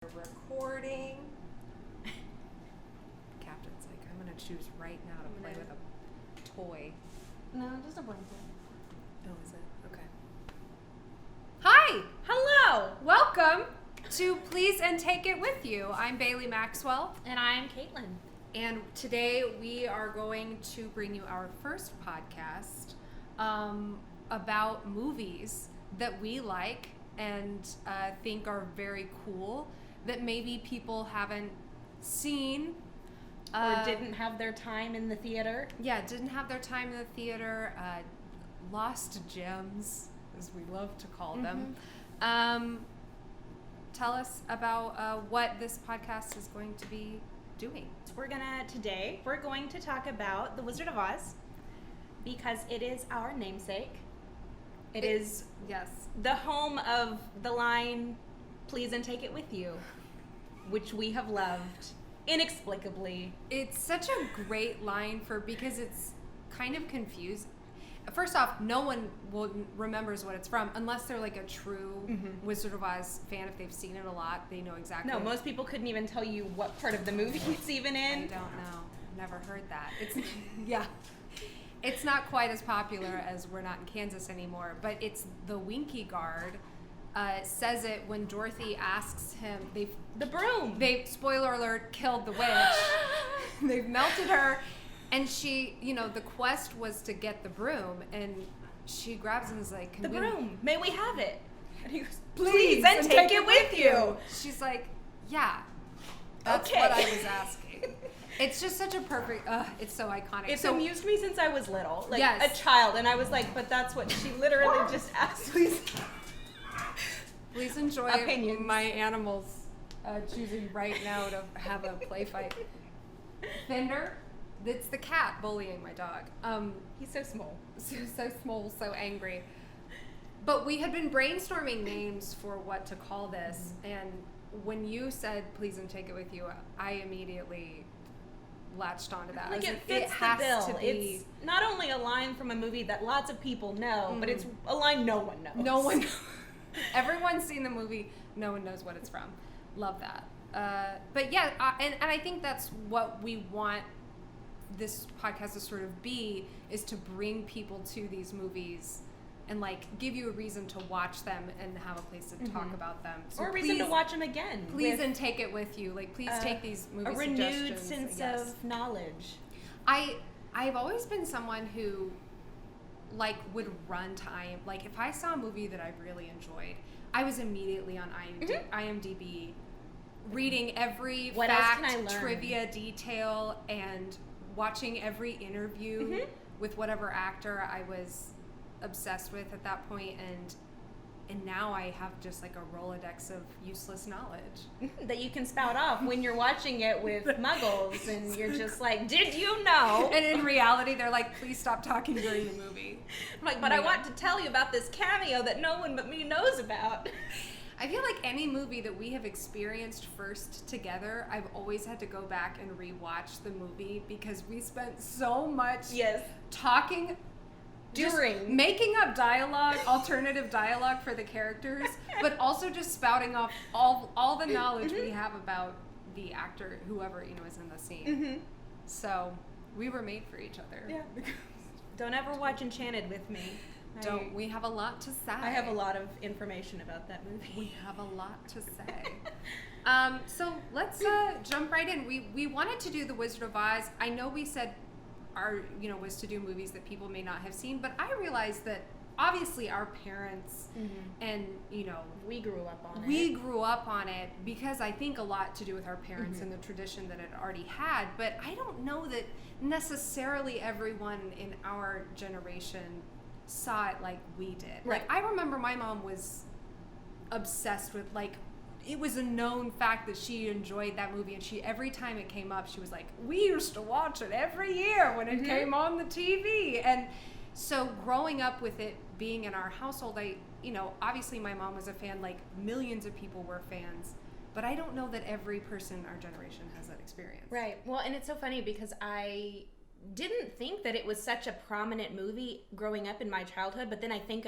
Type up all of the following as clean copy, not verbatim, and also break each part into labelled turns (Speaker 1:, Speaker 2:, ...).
Speaker 1: Recording. Captain's like, I'm gonna choose right now to play with a toy.
Speaker 2: No, just a blanket.
Speaker 1: Oh, is it? Okay. Hi!
Speaker 2: Hello!
Speaker 1: Welcome to Please and Take It With You. I'm Bailey Maxwell.
Speaker 2: And I'm Caitlin.
Speaker 1: And today we are going to bring you our first podcast about movies that we like and think are very cool that maybe people haven't seen.
Speaker 2: Or didn't have their time in the theater.
Speaker 1: Yeah, didn't have their time in the theater. Lost gems, as we love to call them. Tell us about what this podcast is going to be doing.
Speaker 2: Today we're going to talk about The Wizard of Oz because it is our namesake. It is
Speaker 1: yes,
Speaker 2: the home of the line, "Please and take it with you," which we have loved inexplicably.
Speaker 1: It's such a great line because it's kind of confused. First off, no one remembers what it's from unless they're like a true Wizard of Oz fan. If they've seen it a lot, they know exactly.
Speaker 2: No, most people couldn't even tell you what part of the movie it's even in.
Speaker 1: I don't know. Never heard that. It's yeah. It's not quite as popular as We're Not in Kansas Anymore, but it's the Winky Guard says it when Dorothy asks him.
Speaker 2: The broom.
Speaker 1: They, spoiler alert, killed the witch. They've melted her. And she, the quest was to get the broom, and she grabs and is like,
Speaker 2: the broom, may we have it? And he goes,
Speaker 1: please,
Speaker 2: and take it with you.
Speaker 1: She's like, yeah, that's
Speaker 2: okay.
Speaker 1: what I was asking. It's just such a perfect, it's so iconic.
Speaker 2: It's amused me since I was little, like
Speaker 1: yes.
Speaker 2: a child, and I was like, but that's what she literally just asked.
Speaker 1: Please enjoy
Speaker 2: opinions.
Speaker 1: My animals choosing right now to have a play fight. Fender? It's the cat bullying my dog.
Speaker 2: He's so small.
Speaker 1: So small, so angry. But we had been brainstorming names for what to call this, and when you said "please and take it with you," I immediately latched onto that.
Speaker 2: Like it fits the bill. It's not only a line from a movie that lots of people know, but it's a line no one knows.
Speaker 1: No one. Everyone's seen the movie. No one knows what it's from. Love that. But yeah, and I think that's what we want this podcast to sort of be, is to bring people to these movies and like give you a reason to watch them and have a place to talk about them. So
Speaker 2: or a reason to watch them again.
Speaker 1: Please and take it with you. Like, please take these movie suggestions.
Speaker 2: A renewed sense of knowledge.
Speaker 1: I've always been someone who like would run time. Like if I saw a movie that I really enjoyed, I was immediately on IMDb reading every fact, trivia, detail, and watching every interview with whatever actor I was obsessed with at that point, and now I have just like a Rolodex of useless knowledge
Speaker 2: that you can spout off when you're watching it with muggles, and you're just like, did you know?
Speaker 1: And in reality, they're like, please stop talking during the movie.
Speaker 2: I'm like, but I want to tell you about this cameo that no one but me knows about.
Speaker 1: I feel like any movie that we have experienced first together, I've always had to go back and rewatch the movie because we spent so much talking,
Speaker 2: during
Speaker 1: making up dialogue, alternative dialogue for the characters, but also just spouting off all the knowledge we have about the actor, whoever is in the scene. So we were made for each other.
Speaker 2: Yeah. Don't ever watch Enchanted with me.
Speaker 1: We have a lot to say.
Speaker 2: I have a lot of information about that movie.
Speaker 1: We have a lot to say. So let's jump right in. We wanted to do The Wizard of Oz. I know we said was to do movies that people may not have seen, but I realized that obviously our parents and
Speaker 2: we grew up on it.
Speaker 1: We grew up on it because I think a lot to do with our parents and the tradition that it already had, but I don't know that necessarily everyone in our generation saw it like we did.
Speaker 2: Right.
Speaker 1: Like I remember my mom was obsessed with, like, it was a known fact that she enjoyed that movie, and she, every time it came up, she was like, we used to watch it every year when it came on the TV. And so growing up with it being in our household, obviously my mom was a fan, like millions of people were fans, but I don't know that every person in our generation has that experience.
Speaker 2: Right. Well, and it's so funny because I didn't think that it was such a prominent movie growing up in my childhood, but then I think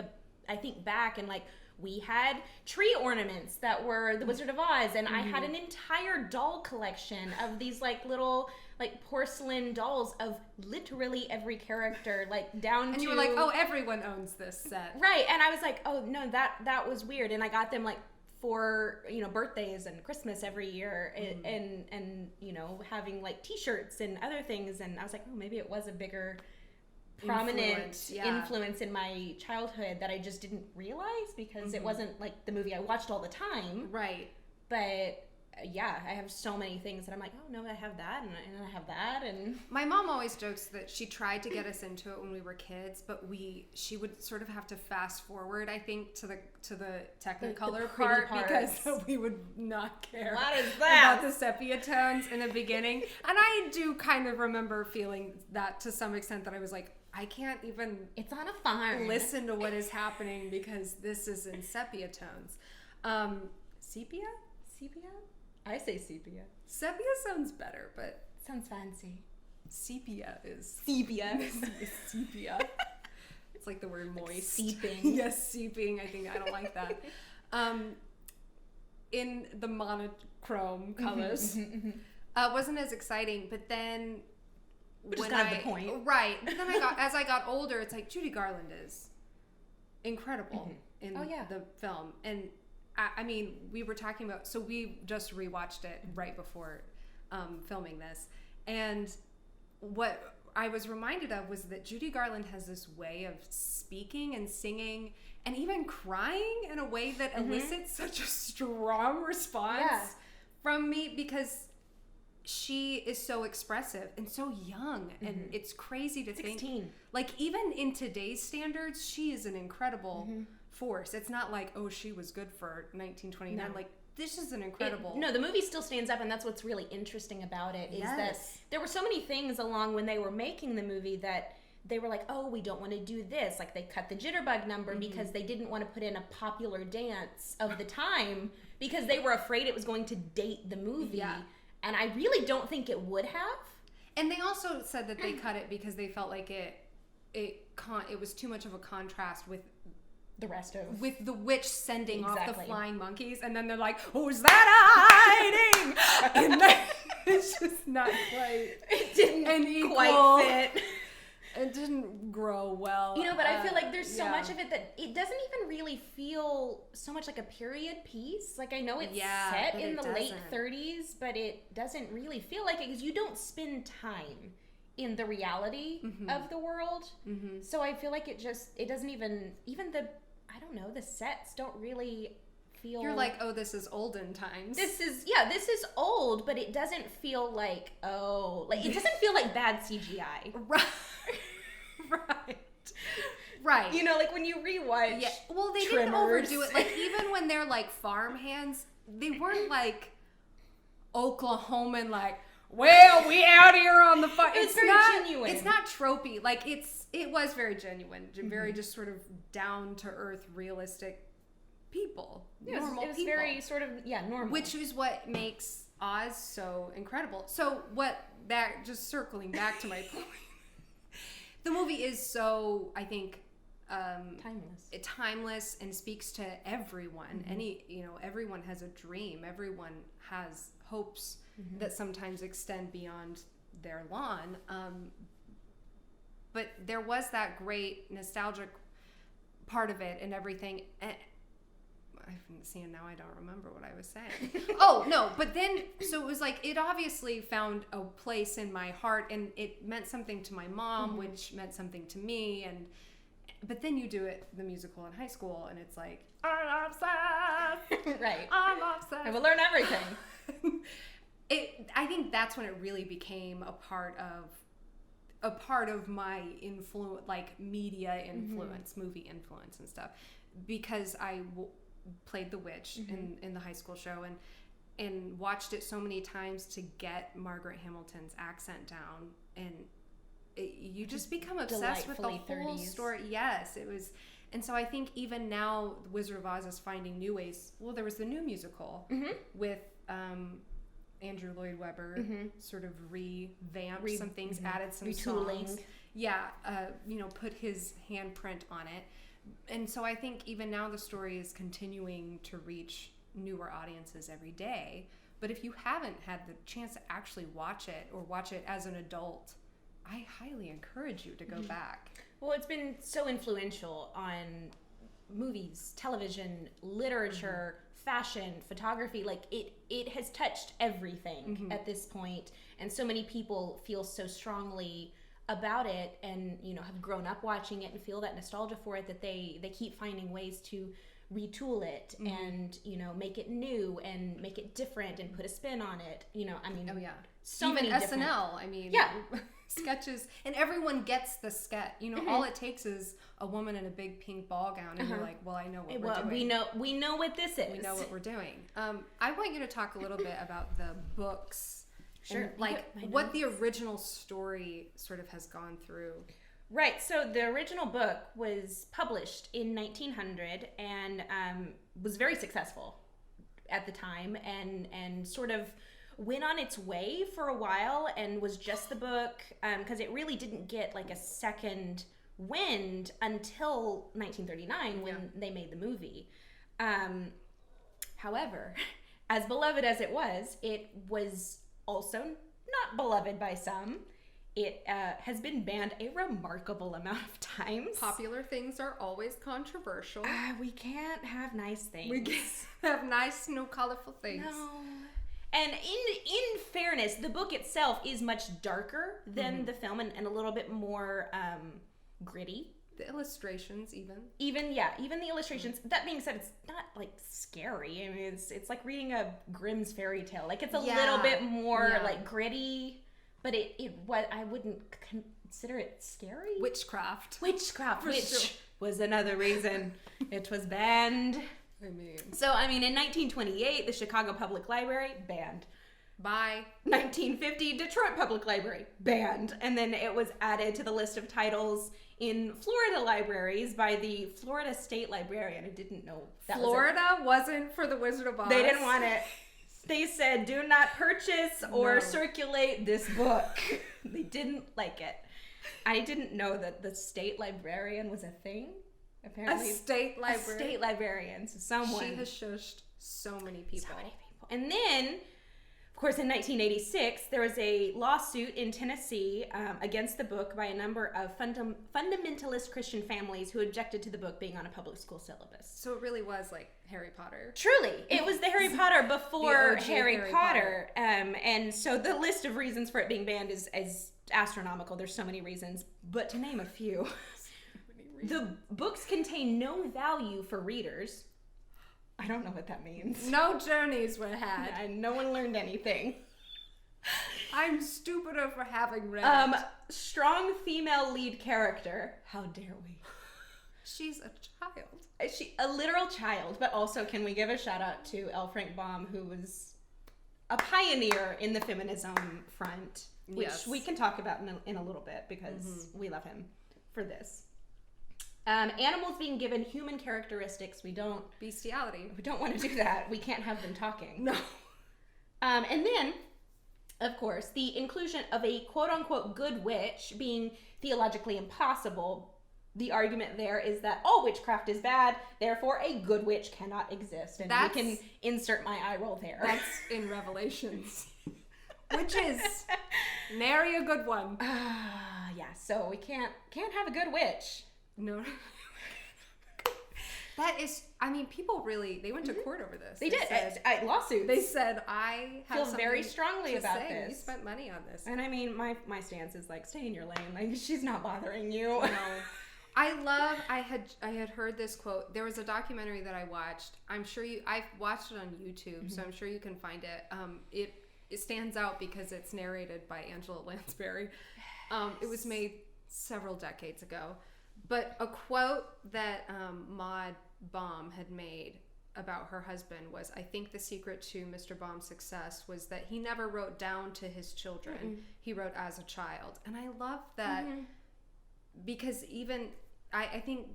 Speaker 2: back and like we had tree ornaments that were the Wizard of Oz, and I had an entire doll collection of these like little like porcelain dolls of literally every character, like down to.
Speaker 1: And you were like, oh, everyone owns this set,
Speaker 2: right? And I was like, oh no, that was weird, and I got them like for birthdays and Christmas every year, and having like T-shirts and other things, and I was like, oh, maybe it was a bigger prominent influence in my childhood that I just didn't realize because it wasn't like the movie I watched all the time.
Speaker 1: Right.
Speaker 2: But yeah, I have so many things that I'm like, oh no, I have that, and I have that, and
Speaker 1: my mom always jokes that she tried to get us into it when we were kids, but she would sort of have to fast forward, I think, to the Technicolor part because we would not care
Speaker 2: what is that?
Speaker 1: About the sepia tones in the beginning. And I do kind of remember feeling that to some extent, that I was like, I can't even.
Speaker 2: It's on a farm.
Speaker 1: Listen to what is happening because this is in sepia tones. Sepia?
Speaker 2: Sepia? I say sepia.
Speaker 1: Sepia sounds better, but
Speaker 2: sounds fancy.
Speaker 1: Sepia is
Speaker 2: sepia.
Speaker 1: Sepia. It's like the word moist.
Speaker 2: Like seeping.
Speaker 1: Yes, seeping. I don't like that. In the monochrome colors, wasn't as exciting. But then,
Speaker 2: which is kind of the point,
Speaker 1: right? But then as I got older, it's like Judy Garland is incredible in the film, and I mean, we were talking about, so we just rewatched it right before filming this, and what I was reminded of was that Judy Garland has this way of speaking and singing and even crying in a way that elicits such a strong response from me, because she is so expressive and so young, and it's crazy to
Speaker 2: 16.
Speaker 1: think, like, even in today's standards, she is an incredible force. It's not like, oh, she was good for 1929. No. Like, this is an incredible.
Speaker 2: The movie still stands up, and that's what's really interesting about it, is that there were so many things along when they were making the movie that they were like, oh, we don't want to do this. Like, they cut the jitterbug number because they didn't want to put in a popular dance of the time because they were afraid it was going to date the movie. Yeah. And I really don't think it would have.
Speaker 1: And they also said that they cut it because they felt like it was too much of a contrast with
Speaker 2: the rest of
Speaker 1: the witch sending off the flying monkeys, and then they're like, who's that hiding? And it's just not quite.
Speaker 2: It didn't quite fit.
Speaker 1: It didn't grow well.
Speaker 2: But I feel like there's so much of it that it doesn't even really feel so much like a period piece. Like, I know it's set in the late 30s, but it doesn't really feel like it because you don't spend time in the reality of the world. So I feel like it doesn't even the sets don't really feel.
Speaker 1: You're like, oh, this is olden times.
Speaker 2: This is old, but it doesn't feel like, it doesn't feel like bad CGI.
Speaker 1: Right.
Speaker 2: Like when you rewatch. Yeah.
Speaker 1: Well, they didn't overdo it. Like, even when they're like farm hands, they weren't like Oklahoman, like, well, we out here on the farm.
Speaker 2: It's very genuine.
Speaker 1: It's not tropey. Like, it was very genuine, very just sort of down to earth, realistic people. Normal people.
Speaker 2: It was very sort of normal.
Speaker 1: Which is what makes Oz so incredible. So just circling back to my point, the movie is so, I think, timeless and speaks to everyone. Everyone has a dream. Everyone has hopes that sometimes extend beyond their lawn. But there was that great nostalgic part of it and everything. And now I don't remember what I was saying. Oh, no. But then, so it was like, it obviously found a place in my heart, and it meant something to my mom, which meant something to me. But then you do the musical in high school, and it's like, I'm obsessed.
Speaker 2: Right.
Speaker 1: I'm obsessed.
Speaker 2: I will learn everything.
Speaker 1: I think that's when it really became a part of my influence, like media influence, movie influence and stuff, because I played the witch in the high school show and watched it so many times to get Margaret Hamilton's accent down, and you just become obsessed with the whole 30s story. Yes, it was. And so I think even now, The Wizard of Oz is finding new ways. Well, there was the new musical with Andrew Lloyd Webber, sort of revamped some things, added some
Speaker 2: retooling.
Speaker 1: Songs. Yeah, put his handprint on it. And so I think even now the story is continuing to reach newer audiences every day. But if you haven't had the chance to actually watch it or watch it as an adult, I highly encourage you to go back.
Speaker 2: Well, it's been so influential on movies, television, literature, fashion, photography. Like it has touched everything at this point, and so many people feel so strongly about it, and have grown up watching it and feel that nostalgia for it, that they keep finding ways to retool it and make it new and make it different and put a spin on it. So
Speaker 1: even
Speaker 2: many
Speaker 1: SNL. Sketches, and everyone gets the sketch. All it takes is a woman in a big pink ball gown, and you're like, well, I know what we're doing.
Speaker 2: We know what this is.
Speaker 1: We know what we're doing. I want you to talk a little bit about the books.
Speaker 2: Sure.
Speaker 1: And, what the original story sort of has gone through.
Speaker 2: Right. So the original book was published in 1900 and was very successful at the time, and sort of went on its way for a while, and was just the book, because it really didn't get like a second wind until 1939 when they made the movie. However, as beloved as it was also not beloved by some. It has been banned a remarkable amount of times.
Speaker 1: Popular things are always controversial.
Speaker 2: We can't have nice things.
Speaker 1: We can't have nice, no colorful things.
Speaker 2: No. And in fairness, the book itself is much darker than the film, and a little bit more gritty.
Speaker 1: The illustrations, even
Speaker 2: the illustrations. That being said, it's not like scary. I mean, it's like reading a Grimm's fairy tale. Like it's a little bit more like gritty, but I wouldn't consider it scary.
Speaker 1: Witchcraft,
Speaker 2: which was another reason it was banned. So in 1928, the Chicago Public Library banned. By 1950, Detroit Public Library banned, and then it was added to the list of titles in Florida libraries by the Florida State Librarian. I didn't know that
Speaker 1: Florida wasn't for the Wizard of Oz.
Speaker 2: They didn't want it. They said, do not purchase or circulate this book. They didn't like it. I didn't know that the state librarian was a thing. Apparently,
Speaker 1: a state
Speaker 2: librarian. So someone.
Speaker 1: She has shushed so many people.
Speaker 2: And then, of course, in 1986, there was a lawsuit in Tennessee against the book by a number of fundamentalist Christian families who objected to the book being on a public school syllabus.
Speaker 1: So it really was like Harry Potter.
Speaker 2: Truly. It was the Harry Potter before Harry Potter. And so the list of reasons for it being banned is astronomical. There's so many reasons. But to name a few, the books contain no value for readers. I don't know what that means.
Speaker 1: No journeys were had.
Speaker 2: And no one learned anything.
Speaker 1: I'm stupider for having read.
Speaker 2: Strong female lead character. How dare we?
Speaker 1: She's a child.
Speaker 2: A literal child, but also can we give a shout out to L. Frank Baum, who was a pioneer in the feminism front, which we can talk about in a little bit because we love him for this. Animals being given human characteristics.
Speaker 1: Bestiality.
Speaker 2: We don't want to do that. We can't have them talking.
Speaker 1: No.
Speaker 2: And then, of course, the inclusion of a quote-unquote good witch being theologically impossible. The argument there is that all witchcraft is bad, therefore a good witch cannot exist. And we can insert my eye roll there.
Speaker 1: That's in Revelations. Witches, nary a good one.
Speaker 2: So we can't have a good witch.
Speaker 1: No. That is, people really, they went to court over this.
Speaker 2: They did. Lawsuits.
Speaker 1: They said, I
Speaker 2: feel very strongly about this.
Speaker 1: You spent money on this.
Speaker 2: And my stance is like, stay in your lane. Like, she's not bothering you.
Speaker 1: No. I had heard this quote. There was a documentary that I watched. I've watched it on YouTube, so I'm sure you can find it. It stands out because it's narrated by Angela Lansbury. It was made several decades ago. But a quote that Maud Baum had made about her husband was, I think the secret to Mr. Baum's success was that he never wrote down to his children. He wrote as a child. And I love that because even, I think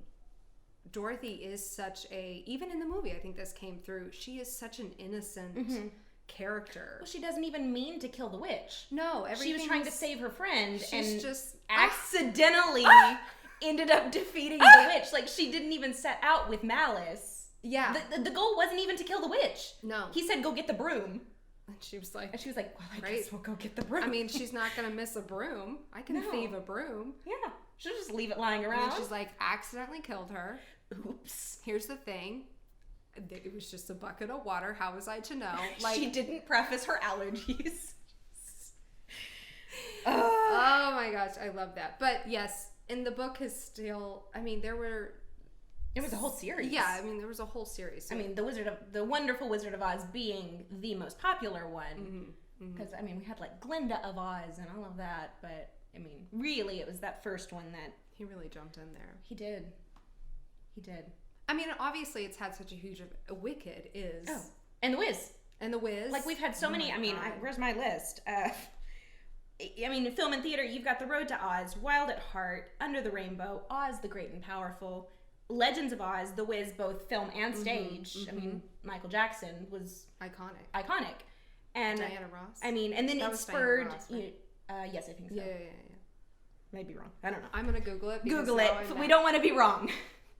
Speaker 1: Dorothy is such even in the movie, I think this came through, she is such an innocent character.
Speaker 2: Well, she doesn't even mean to kill the witch.
Speaker 1: No,
Speaker 2: she was trying to save her friend and
Speaker 1: just
Speaker 2: accidentally ended up defeating the witch. Like, she didn't even set out with malice.
Speaker 1: Yeah.
Speaker 2: The goal wasn't even to kill the witch.
Speaker 1: No.
Speaker 2: He said, go get the broom.
Speaker 1: And she was like,
Speaker 2: well, I guess we'll go get the broom.
Speaker 1: I mean, she's not going to miss a broom. I can thieve a broom.
Speaker 2: Yeah. She'll just leave it lying around.
Speaker 1: And she's like, accidentally killed her.
Speaker 2: Oops.
Speaker 1: Here's the thing. It was just a bucket of water. How was I to know?
Speaker 2: Like, she didn't preface her allergies.
Speaker 1: Oh my gosh, I love that. But yes, and the book is still, I mean, it
Speaker 2: was a whole series.
Speaker 1: Yeah, I mean, there was a whole series.
Speaker 2: So. I mean, the Wonderful Wizard of Oz being the most popular one. Because, I mean, we had like Glinda of Oz and all of that. But, I mean, really, it was that first one that...
Speaker 1: He really jumped in there.
Speaker 2: He did.
Speaker 1: I mean, obviously, it's had such a huge... Wicked is...
Speaker 2: Oh, and The Wiz.
Speaker 1: And The Wiz.
Speaker 2: Like, we've had so many... I mean, where's my list? I mean, in film and theater, you've got The Road to Oz, Wild at Heart, Under the Rainbow, Oz the Great and Powerful, Legends of Oz, The Wiz, both film and stage. I mean, Michael Jackson was... Iconic. And
Speaker 1: Diana Ross?
Speaker 2: I mean, and then it spurred... Ross, right? Yes, I think so.
Speaker 1: Yeah.
Speaker 2: Maybe wrong. I don't know.
Speaker 1: I'm going to Google it.
Speaker 2: Google it. We don't want to be wrong.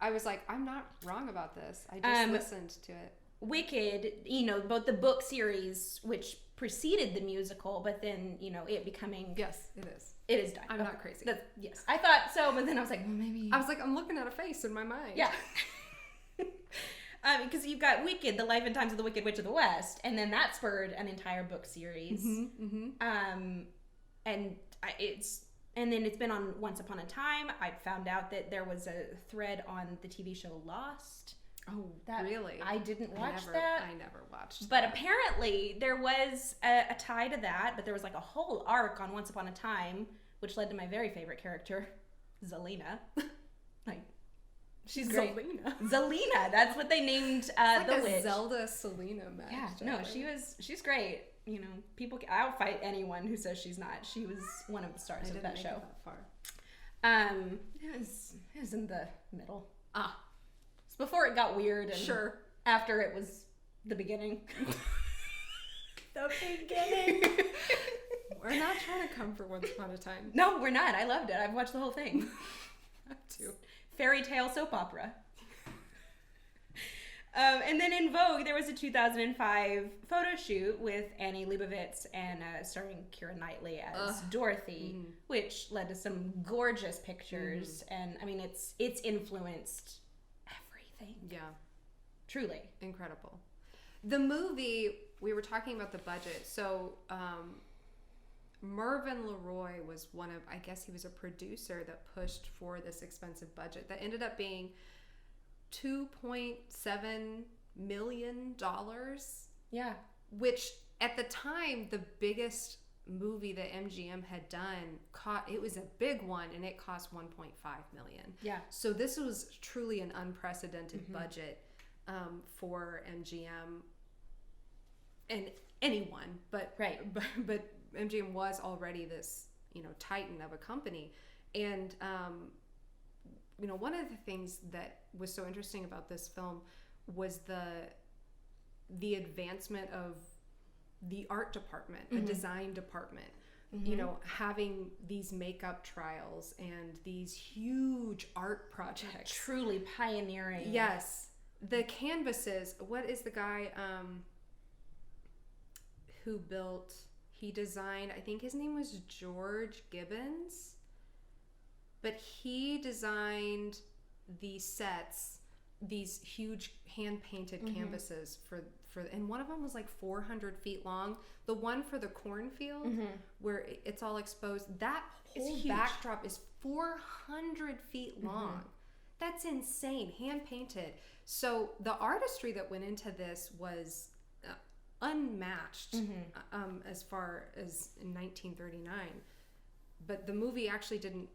Speaker 1: I was like, I'm not wrong about this. I just listened to it.
Speaker 2: Wicked, both the book series, which preceded the musical, but then, it becoming...
Speaker 1: Yes, it is.
Speaker 2: It is done.
Speaker 1: I'm not crazy.
Speaker 2: Yes. I thought so, but then I was like, well, maybe...
Speaker 1: I was like, I'm looking at a face in my mind.
Speaker 2: Yeah. Because you've got Wicked, The Life and Times of the Wicked Witch of the West, and then that spurred an entire book series. And then it's been on Once Upon a Time. I found out that there was a thread on the TV show Lost.
Speaker 1: Oh, really?
Speaker 2: I didn't watch that.
Speaker 1: I never watched
Speaker 2: But apparently there was a tie to that, but there was like a whole arc on Once Upon a Time, which led to my very favorite character, Zelena. She's great. Zelena. That's what they named the witch.
Speaker 1: Zelda Selena match.
Speaker 2: Yeah, no, she's great. People, I'll fight anyone who says she's not. She was one of the stars of that show.
Speaker 1: That far.
Speaker 2: It was in the middle. It's before it got weird, and after it was the beginning. The beginning.
Speaker 1: We're not trying to come for Once Upon a Time.
Speaker 2: No, we're not. I loved it. I've watched the whole thing.
Speaker 1: I too.
Speaker 2: Fairy tale soap opera. And then in Vogue, there was a 2005 photo shoot with Annie Leibovitz and starring Keira Knightley as Dorothy, which led to some gorgeous pictures. And I mean, it's influenced everything.
Speaker 1: Yeah.
Speaker 2: Truly.
Speaker 1: Incredible. The movie, we were talking about the budget. So Mervyn LeRoy was he was a producer that pushed for this expensive budget that ended up being $2.7 million.
Speaker 2: Yeah.
Speaker 1: Which at the time, the biggest movie that MGM had done, it was a big one, and it cost $1.5 million.
Speaker 2: Yeah.
Speaker 1: So this was truly an unprecedented budget for MGM and anyone, but MGM was already this, titan of a company. And, one of the things that was so interesting about this film was the advancement of the art department, the design department, having these makeup trials and these huge art projects.
Speaker 2: Truly pioneering.
Speaker 1: Yes. The canvases, what is the guy who he designed, I think his name was George Gibbons, but he designed these sets, these huge hand-painted canvases for and one of them was like 400 feet long. The one for the cornfield where it's all exposed, that whole backdrop is 400 feet long. That's insane, hand-painted. So the artistry that went into this was unmatched as far as in 1939. But the movie actually didn't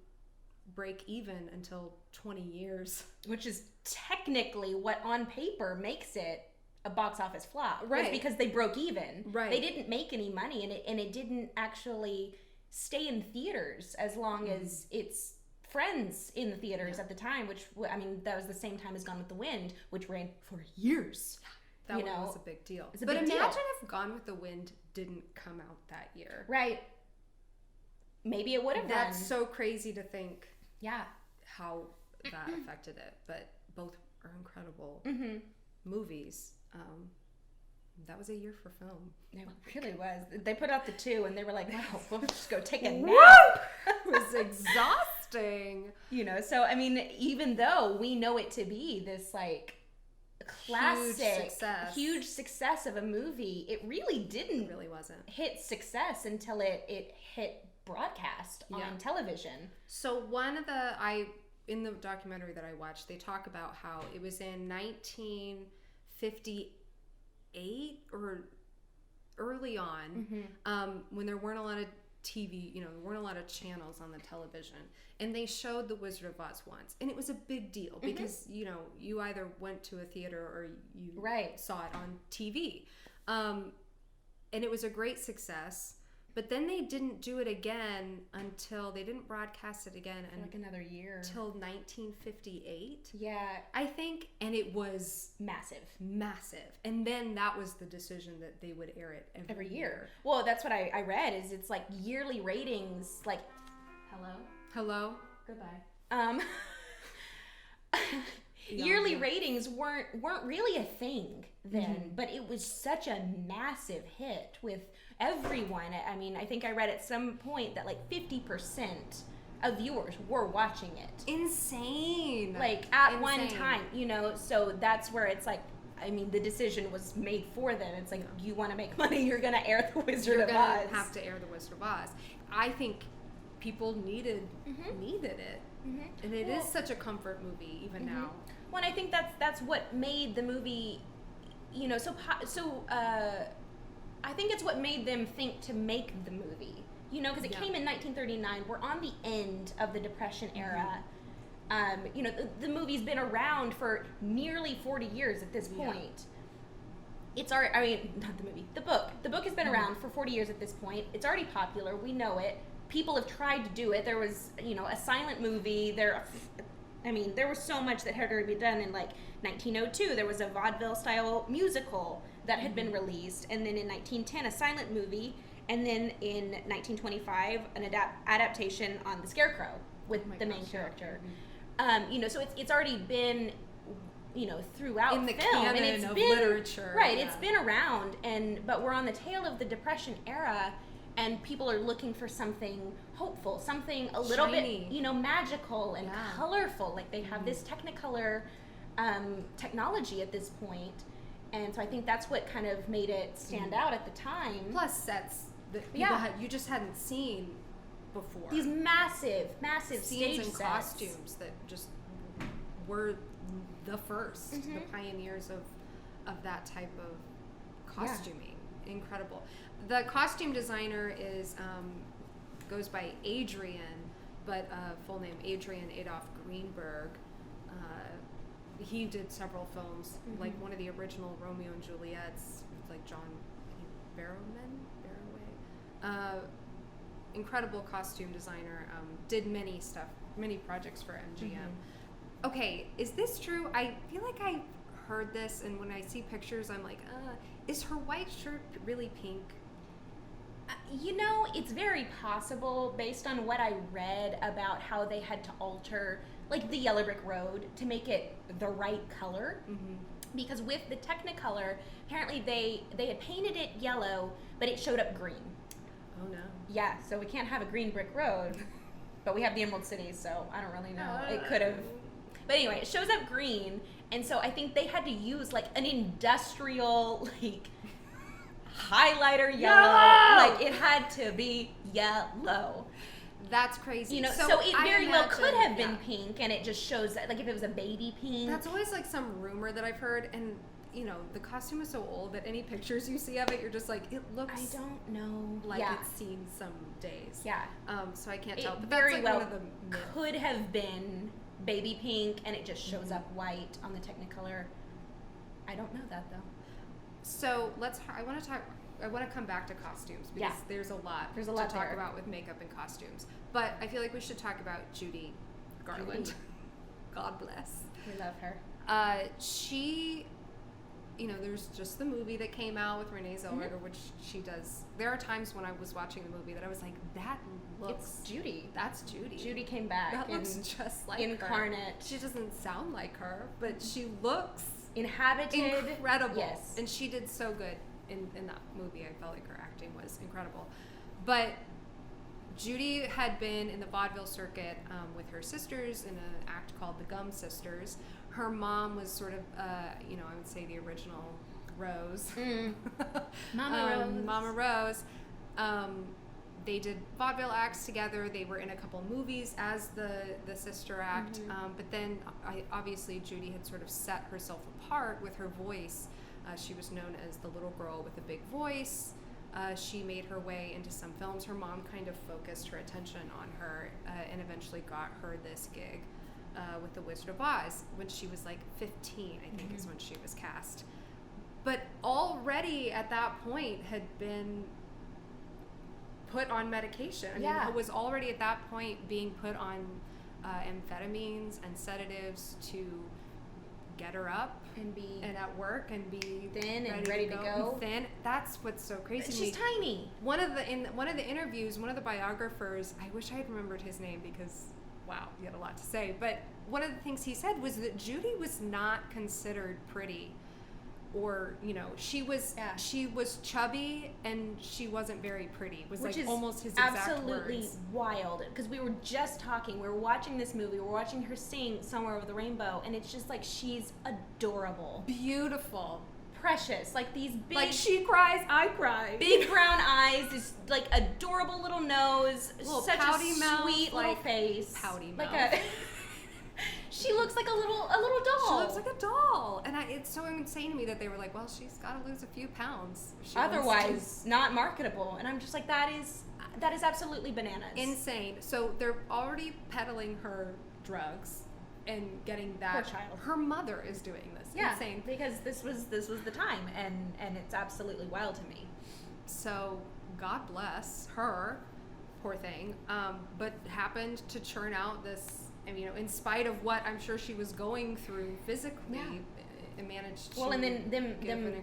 Speaker 1: break even until 20 years.
Speaker 2: Which is technically what on paper makes it a box office flop.
Speaker 1: Right.
Speaker 2: Was because they broke even.
Speaker 1: Right.
Speaker 2: They didn't make any money, and it didn't actually stay in theaters as long as its friends in the theaters at the time, which, I mean, that was the same time as Gone with the Wind, which ran for years.
Speaker 1: That one was a big deal.
Speaker 2: But
Speaker 1: imagine if Gone with the Wind didn't come out that year.
Speaker 2: Right. Maybe it would have
Speaker 1: That's so crazy to think.
Speaker 2: Yeah.
Speaker 1: how that affected it. But both are incredible movies. That was a year for film.
Speaker 2: It really was. They put out the 2 and they were like, wow, we'll just go take a nap.
Speaker 1: It was exhausting.
Speaker 2: You know, so I mean, even though we know it to be this like classic, huge success of a movie, it really didn't.
Speaker 1: It really wasn't.
Speaker 2: Hit success until it hit broadcast on television.
Speaker 1: So in the documentary that I watched, they talk about how it was in 1958 or early on, when there weren't a lot of TV, there weren't a lot of channels on the television, and they showed The Wizard of Oz once, and it was a big deal because you either went to a theater or you saw it on TV, and it was a great success. But then they didn't do it again until they didn't broadcast it again
Speaker 2: for like another year
Speaker 1: till 1958.
Speaker 2: Yeah,
Speaker 1: I think, and it was
Speaker 2: massive.
Speaker 1: And then that was the decision that they would air it every year.
Speaker 2: Well, that's what I read. Is it's like yearly ratings. Like, hello, goodbye. Yearly ratings weren't really a thing then, but it was such a massive hit with everyone. I mean, I think I read at some point that like 50% of viewers were watching it.
Speaker 1: Insane.
Speaker 2: Like at one time, so that's where it's like, I mean, the decision was made for them. It's like, you want to make money, you're going to air The Wizard of Oz.
Speaker 1: You're going to have to air The Wizard of Oz. I think people needed it. And it is such a comfort movie even now.
Speaker 2: Well, and I think that's what made the movie, I think it's what made them think to make the movie, because it came in 1939. We're on the end of the Depression era. The movie's been around for nearly 40 years at this point. It's not the movie, the book. The book has been around for 40 years at this point. It's already popular. We know it. People have tried to do it. There was, a silent movie. There was so much that had already been done. In like 1902, there was a vaudeville-style musical that had been released, and then in 1910, a silent movie, and then in 1925, an adaptation on The Scarecrow with the main character. So it's already been, throughout
Speaker 1: in the
Speaker 2: film,
Speaker 1: canon
Speaker 2: and it's
Speaker 1: of
Speaker 2: been,
Speaker 1: literature.
Speaker 2: Right, it's been around, but we're on the tail of the Depression era. And people are looking for something hopeful, something a little
Speaker 1: shiny
Speaker 2: bit, magical and colorful. Like they have this Technicolor technology at this point. And so I think that's what kind of made it stand out at the time.
Speaker 1: Plus sets that people you just hadn't seen before.
Speaker 2: These massive
Speaker 1: scenes
Speaker 2: stage
Speaker 1: and
Speaker 2: sets.
Speaker 1: costumes that just were the first, the pioneers of that type of costuming. Incredible. The costume designer goes by Adrian, but full name Adrian Adolph Greenberg. He did several films, like one of the original Romeo and Juliet's, like John Barroway. Incredible costume designer. Did many projects for MGM. Okay, is this true? I feel like I heard this, and when I see pictures, I'm like, is her white shirt really pink?
Speaker 2: It's very possible based on what I read about how they had to alter, like, the Yellow Brick Road to make it the right color. Because with the Technicolor, apparently they had painted it yellow, but it showed up green.
Speaker 1: Oh, no.
Speaker 2: Yeah, so we can't have a green brick road, but we have the Emerald City, so I don't really know. It could have. But anyway, it shows up green, and so I think they had to use, like, an industrial, like, highlighter yellow. Like, it had to be yellow.
Speaker 1: That's crazy.
Speaker 2: So it very well could have been pink, and it just shows that, like, if it was a baby pink.
Speaker 1: That's always, like, some rumor that I've heard, and, the costume is so old that any pictures you see of it, you're just like, it looks...
Speaker 2: I don't know.
Speaker 1: Like it's seen some days.
Speaker 2: Yeah.
Speaker 1: So I can't tell.
Speaker 2: It
Speaker 1: but
Speaker 2: very
Speaker 1: that's, like,
Speaker 2: well
Speaker 1: one of the
Speaker 2: could have been baby pink, and it just shows up white on the Technicolor. I don't know that, though.
Speaker 1: So I want to come back to costumes because there's a lot to talk about with makeup and costumes. But I feel like we should talk about Judy Garland. God bless.
Speaker 2: We love her.
Speaker 1: She there's just the movie that came out with Renee Zellweger, which she does. There are times when I was watching the movie that I was like, that looks...
Speaker 2: It's Judy.
Speaker 1: That's Judy.
Speaker 2: Judy came back.
Speaker 1: That looks just like
Speaker 2: incarnate.
Speaker 1: her. She doesn't sound like her, but she looks...
Speaker 2: inhabited.
Speaker 1: Incredible.
Speaker 2: Yes.
Speaker 1: And she did so good in that movie. I felt like her acting was incredible. But Judy had been in the vaudeville circuit with her sisters in an act called The Gum Sisters. Her mom was sort of, I would say the original Rose. Mama Rose. They did vaudeville acts together. They were in a couple movies as the sister act. But then, obviously, Judy had sort of set herself apart with her voice. She was known as the little girl with a big voice. She made her way into some films. Her mom kind of focused her attention on her and eventually got her this gig with The Wizard of Oz when she was like 15, I think is when she was cast. But already at that point had been put on medication. I mean, was already at that point being put on amphetamines and sedatives to get her up and at work and be
Speaker 2: thin and ready to go.
Speaker 1: Thin. That's what's so crazy.
Speaker 2: She's tiny.
Speaker 1: In one of the interviews, one of the biographers, I wish I had remembered his name because wow, he had a lot to say. But one of the things he said was that Judy was not considered pretty. Or she was chubby and she wasn't very pretty. Was
Speaker 2: Which
Speaker 1: like
Speaker 2: is
Speaker 1: almost his exact
Speaker 2: absolutely
Speaker 1: words.
Speaker 2: Wild. Because we were just talking. We were watching this movie. We were watching her sing "Somewhere Over the Rainbow," and it's just like she's adorable,
Speaker 1: beautiful,
Speaker 2: precious. Like these big.
Speaker 1: Like she cries, I cry.
Speaker 2: Big brown eyes. This like adorable little nose.
Speaker 1: Little
Speaker 2: such
Speaker 1: pouty
Speaker 2: a
Speaker 1: mouth,
Speaker 2: sweet little face.
Speaker 1: Pouty mouth.
Speaker 2: Like a. She looks like a little doll.
Speaker 1: She looks like a doll, and it's so insane to me that they were like, "Well, she's got to lose a few pounds,
Speaker 2: otherwise not marketable." And I'm just like, that is absolutely bananas.
Speaker 1: Insane. So they're already peddling her drugs and getting that.
Speaker 2: Poor child.
Speaker 1: Her mother is doing this.
Speaker 2: Yeah,
Speaker 1: insane.
Speaker 2: Because this was the time, and it's absolutely wild to me.
Speaker 1: So God bless her, poor thing, but happened to churn out this. And in spite of what I'm sure she was going through physically, it managed to. Well, and then
Speaker 2: them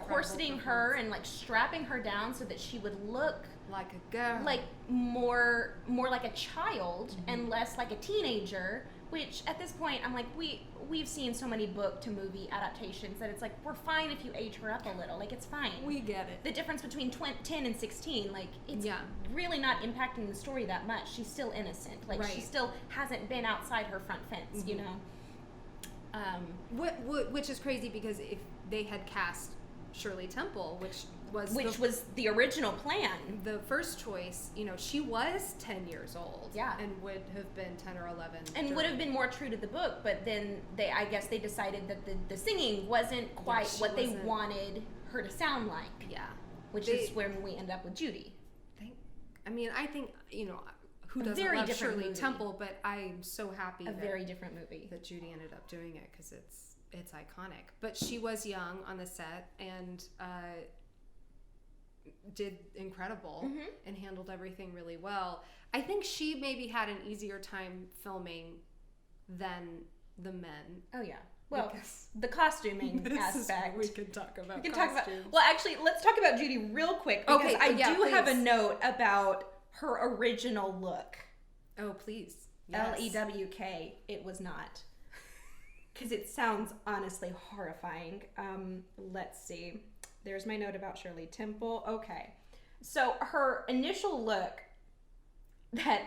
Speaker 2: corseting her and like strapping her down so that she would look
Speaker 1: like a girl,
Speaker 2: like more like a child and less like a teenager. Which at this point, I'm like, we've seen so many book to movie adaptations that it's like we're fine if you age her up a little. Like it's fine.
Speaker 1: We get it.
Speaker 2: The difference between 10 and 16, like it's really not impacting the story that much. She's still innocent. Like she still hasn't been outside her front fence.
Speaker 1: Which is crazy because if they had cast Shirley Temple, which
Speaker 2: was the original plan.
Speaker 1: The first choice, she was 10 years old.
Speaker 2: Yeah.
Speaker 1: And would have been 10 or 11.
Speaker 2: And would have been more true to the book, but then I guess they decided that the singing wasn't quite what they wanted her to sound like.
Speaker 1: Yeah.
Speaker 2: Which is when we end up with Judy.
Speaker 1: I think, who doesn't love Shirley Temple, but I'm so happy
Speaker 2: very different movie
Speaker 1: that Judy ended up doing it because it's iconic. But she was young on the set and did incredible and handled everything really well. I think she maybe had an easier time filming than the men.
Speaker 2: Oh yeah. Well, the costuming aspect.
Speaker 1: We can talk about.
Speaker 2: Well, actually, let's talk about Judy real quick because I do have a note about her original look.
Speaker 1: Oh, please.
Speaker 2: Yes. Lewk. It was not. Because it sounds honestly horrifying. Let's see. There's my note about Shirley Temple. Okay. So her initial look that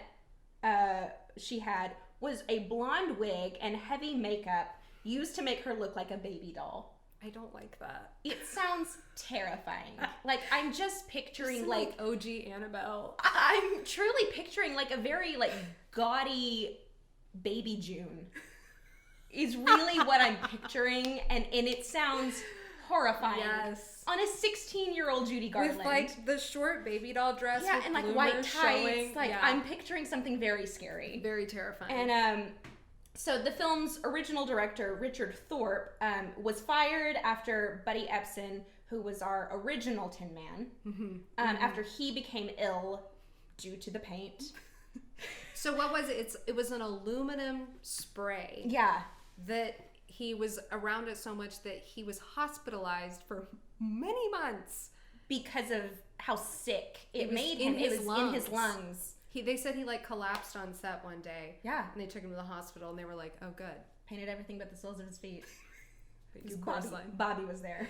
Speaker 2: she had was a blonde wig and heavy makeup used to make her look like a baby doll.
Speaker 1: I don't like that.
Speaker 2: It sounds terrifying. Like, I'm just picturing
Speaker 1: just like OG Annabelle.
Speaker 2: I'm truly picturing like a very like gaudy baby June is really what I'm picturing, and it sounds horrifying.
Speaker 1: Yes.
Speaker 2: On a 16-year-old Judy Garland.
Speaker 1: With like the short baby doll dress with
Speaker 2: and like white tights. I'm picturing something very scary.
Speaker 1: Very terrifying.
Speaker 2: And so the film's original director, Richard Thorpe, was fired after Buddy Epson, who was our original Tin Man, after he became ill due to the paint.
Speaker 1: So what was it? It was an aluminum spray.
Speaker 2: Yeah.
Speaker 1: That he was around it so much that he was hospitalized for many months
Speaker 2: because of how sick it made him. It was in his lungs.
Speaker 1: They said he like collapsed on set one day.
Speaker 2: Yeah.
Speaker 1: And they took him to the hospital and they were like, oh, good.
Speaker 2: Painted everything but the soles of his feet.
Speaker 1: Bobby
Speaker 2: was there.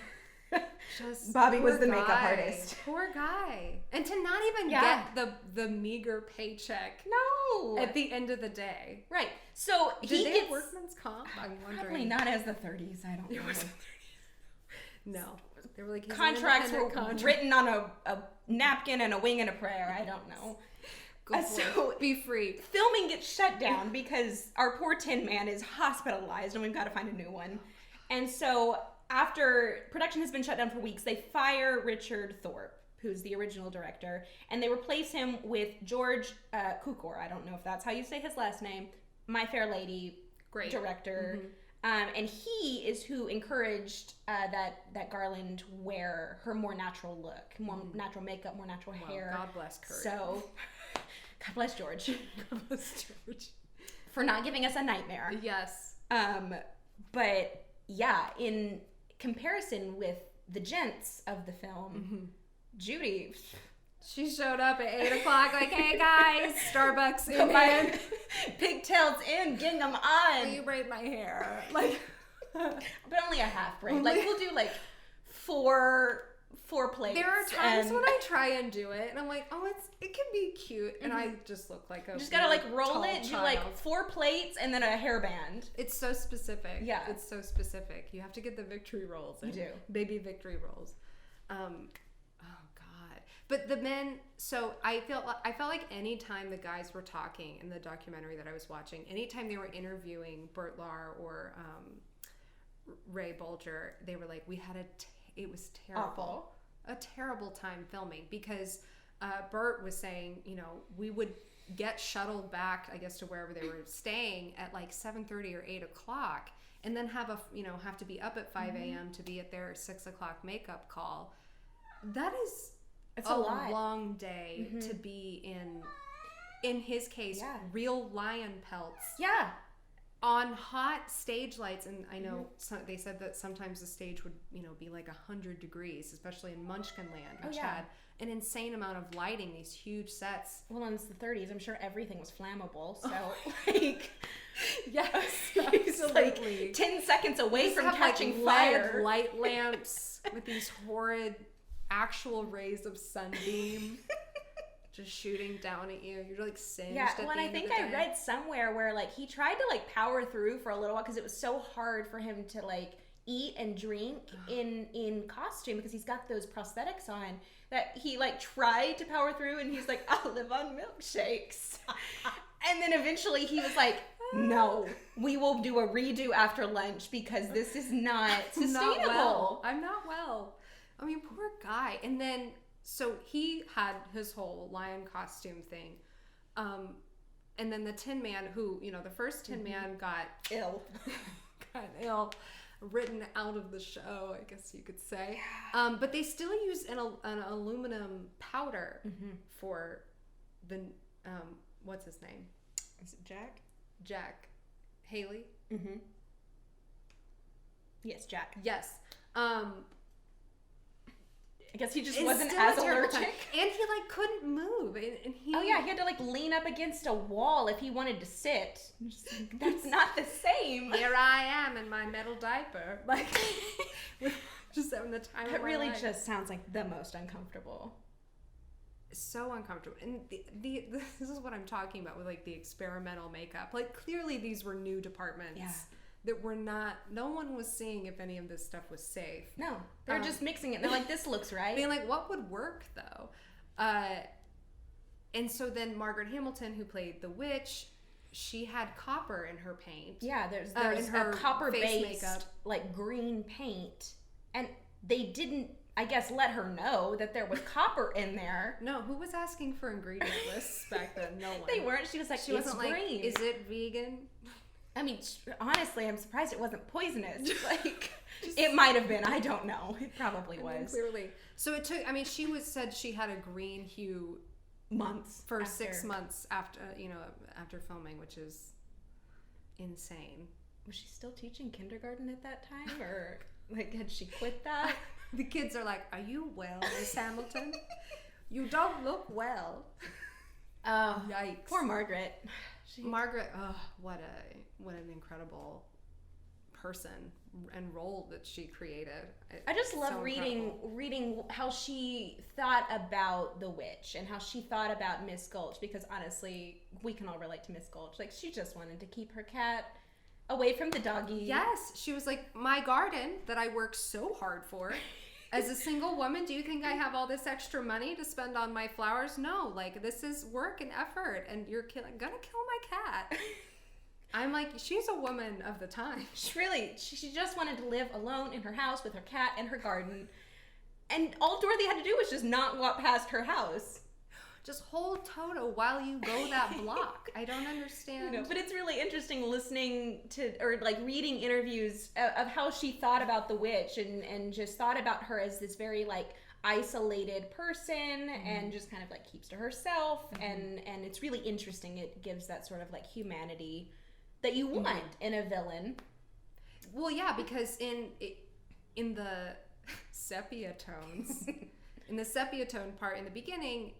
Speaker 1: Bobby
Speaker 2: was the makeup artist.
Speaker 1: Poor guy. And to not even get the meager paycheck.
Speaker 2: No.
Speaker 1: At the end of the day.
Speaker 2: Right. So
Speaker 1: Did they have workman's comp? I'm wondering.
Speaker 2: Probably not as the 30s. I don't know.
Speaker 1: No. They were like,
Speaker 2: contracts were written on a napkin and a wing and a prayer. I don't know.
Speaker 1: So be free.
Speaker 2: Filming gets shut down because our poor Tin Man is hospitalized and we've got to find a new one. And so after production has been shut down for weeks, they fire Richard Thorpe, who's the original director, and they replace him with George Cukor. I don't know if that's how you say his last name. My Fair Lady director. Mm-hmm. And he is who encouraged that Garland wear her more natural look, more natural makeup, more natural hair.
Speaker 1: God bless Kurt.
Speaker 2: So, God bless George.
Speaker 1: God bless George.
Speaker 2: For not giving us a nightmare.
Speaker 1: Yes.
Speaker 2: But yeah, in comparison with the gents of the film, Judy...
Speaker 1: She showed up at 8 o'clock like, hey guys, Starbucks in.
Speaker 2: Pigtails in, gingham on.
Speaker 1: Will you braid my hair? Like,
Speaker 2: but only a half braid. Like, we'll do like four plates.
Speaker 1: There are times when I try and do it, and I'm like, oh, it can be cute, and I just look like a
Speaker 2: you just gotta like roll it,
Speaker 1: child.
Speaker 2: do like 4 plates, and then a hairband.
Speaker 1: It's so specific.
Speaker 2: Yeah,
Speaker 1: it's so specific. You have to get the victory rolls.
Speaker 2: You do,
Speaker 1: baby victory rolls. But the men, so I felt like any time the guys were talking in the documentary that I was watching, anytime they were interviewing Burt Lahr or Ray Bolger, they were like, it was terrible.
Speaker 2: Awful.
Speaker 1: A terrible time filming because Burt was saying, we would get shuttled back, I guess, to wherever they were staying at like 7:30 or 8 o'clock and then have to be up at 5 a.m. to be at their 6 o'clock makeup call. That is... It's a long day to be in his case, real lion pelts.
Speaker 2: Yeah.
Speaker 1: On hot stage lights. And I know they said that sometimes the stage would, be like 100 degrees, especially in Munchkinland, which had an insane amount of lighting, these huge sets.
Speaker 2: Well, in the 30s, I'm sure everything was flammable. So, like...
Speaker 1: Yes,
Speaker 2: he's like 10 seconds away from catching fire.
Speaker 1: Light lamps with these horrid... actual rays of sunbeam just shooting down at you. You're like singed.
Speaker 2: Yeah, well, and I think I read somewhere where like he tried to like power through for a little while because it was so hard for him to like eat and drink in costume because he's got those prosthetics on that he like tried to power through and he's like, I'll live on milkshakes. And then eventually he was like, no, we will do a redo after lunch because this is not sustainable.
Speaker 1: I'm not well. I mean, poor guy. And then, so he had his whole lion costume thing. And then the Tin Man, who, the first Tin Man got ill, written out of the show, I guess you could say. But they still use an aluminum powder for the, what's his name?
Speaker 2: Is it Jack?
Speaker 1: Jack. Haley?
Speaker 2: Mm-hmm. Yes, Jack.
Speaker 1: Yes.
Speaker 2: I guess he just wasn't as allergic.
Speaker 1: And he like couldn't move. And he...
Speaker 2: Oh yeah, he had to like lean up against a wall if he wanted to sit. Like, that's not the same.
Speaker 1: Here I am in my metal diaper. Like, just having the time of my life.
Speaker 2: It really just sounds like the most uncomfortable.
Speaker 1: So uncomfortable. And this is what I'm talking about with like the experimental makeup. Like clearly these were new departments.
Speaker 2: Yeah.
Speaker 1: That no one was seeing if any of this stuff was safe.
Speaker 2: No, they're just mixing it. They're like, this looks right.
Speaker 1: Being like, what would work though? And so then Margaret Hamilton, who played the witch, she had copper in her paint.
Speaker 2: Yeah, there's a copper-based like green paint, and they didn't, I guess, let her know that there was copper in there.
Speaker 1: No, who was asking for ingredient lists back then? No one.
Speaker 2: They weren't. She was like,
Speaker 1: she wasn't green. Like, is it vegan?
Speaker 2: I mean, honestly, I'm surprised it wasn't poisonous. Like, it might have been. I don't know. It probably was.
Speaker 1: Clearly. So it took, she said she had a green hue
Speaker 2: months
Speaker 1: for
Speaker 2: after.
Speaker 1: 6 months after, after filming, which is insane.
Speaker 2: was she still teaching kindergarten at that time, or like had she quit that?
Speaker 1: The kids are like, "Are you well, Miss Hamilton? You don't look well."
Speaker 2: Oh,
Speaker 1: yikes!
Speaker 2: Poor Margaret.
Speaker 1: Margaret, oh, what an incredible person and role that she created.
Speaker 2: I just love reading how she thought about the witch and how she thought about Miss Gulch, because honestly, we can all relate to Miss Gulch. Like, she just wanted to keep her cat away from the doggy.
Speaker 1: Yes, she was like, my garden that I worked so hard for. As a single woman, do you think I have all this extra money to spend on my flowers? No, like, this is work and effort, and you're gonna kill my cat. I'm like, she's a woman of the time.
Speaker 2: She just wanted to live alone in her house with her cat and her garden. And all Dorothy had to do was just not walk past her house.
Speaker 1: Just hold Toto while you go that block. I don't understand.
Speaker 2: But it's really interesting listening to, or like reading interviews of how she thought about the witch and just thought about her as this very like isolated person and just kind of like keeps to herself. And it's really interesting. It gives that sort of like humanity that you want in a villain.
Speaker 1: Well, yeah, because in the sepia tones, in the sepia tone part in the beginning,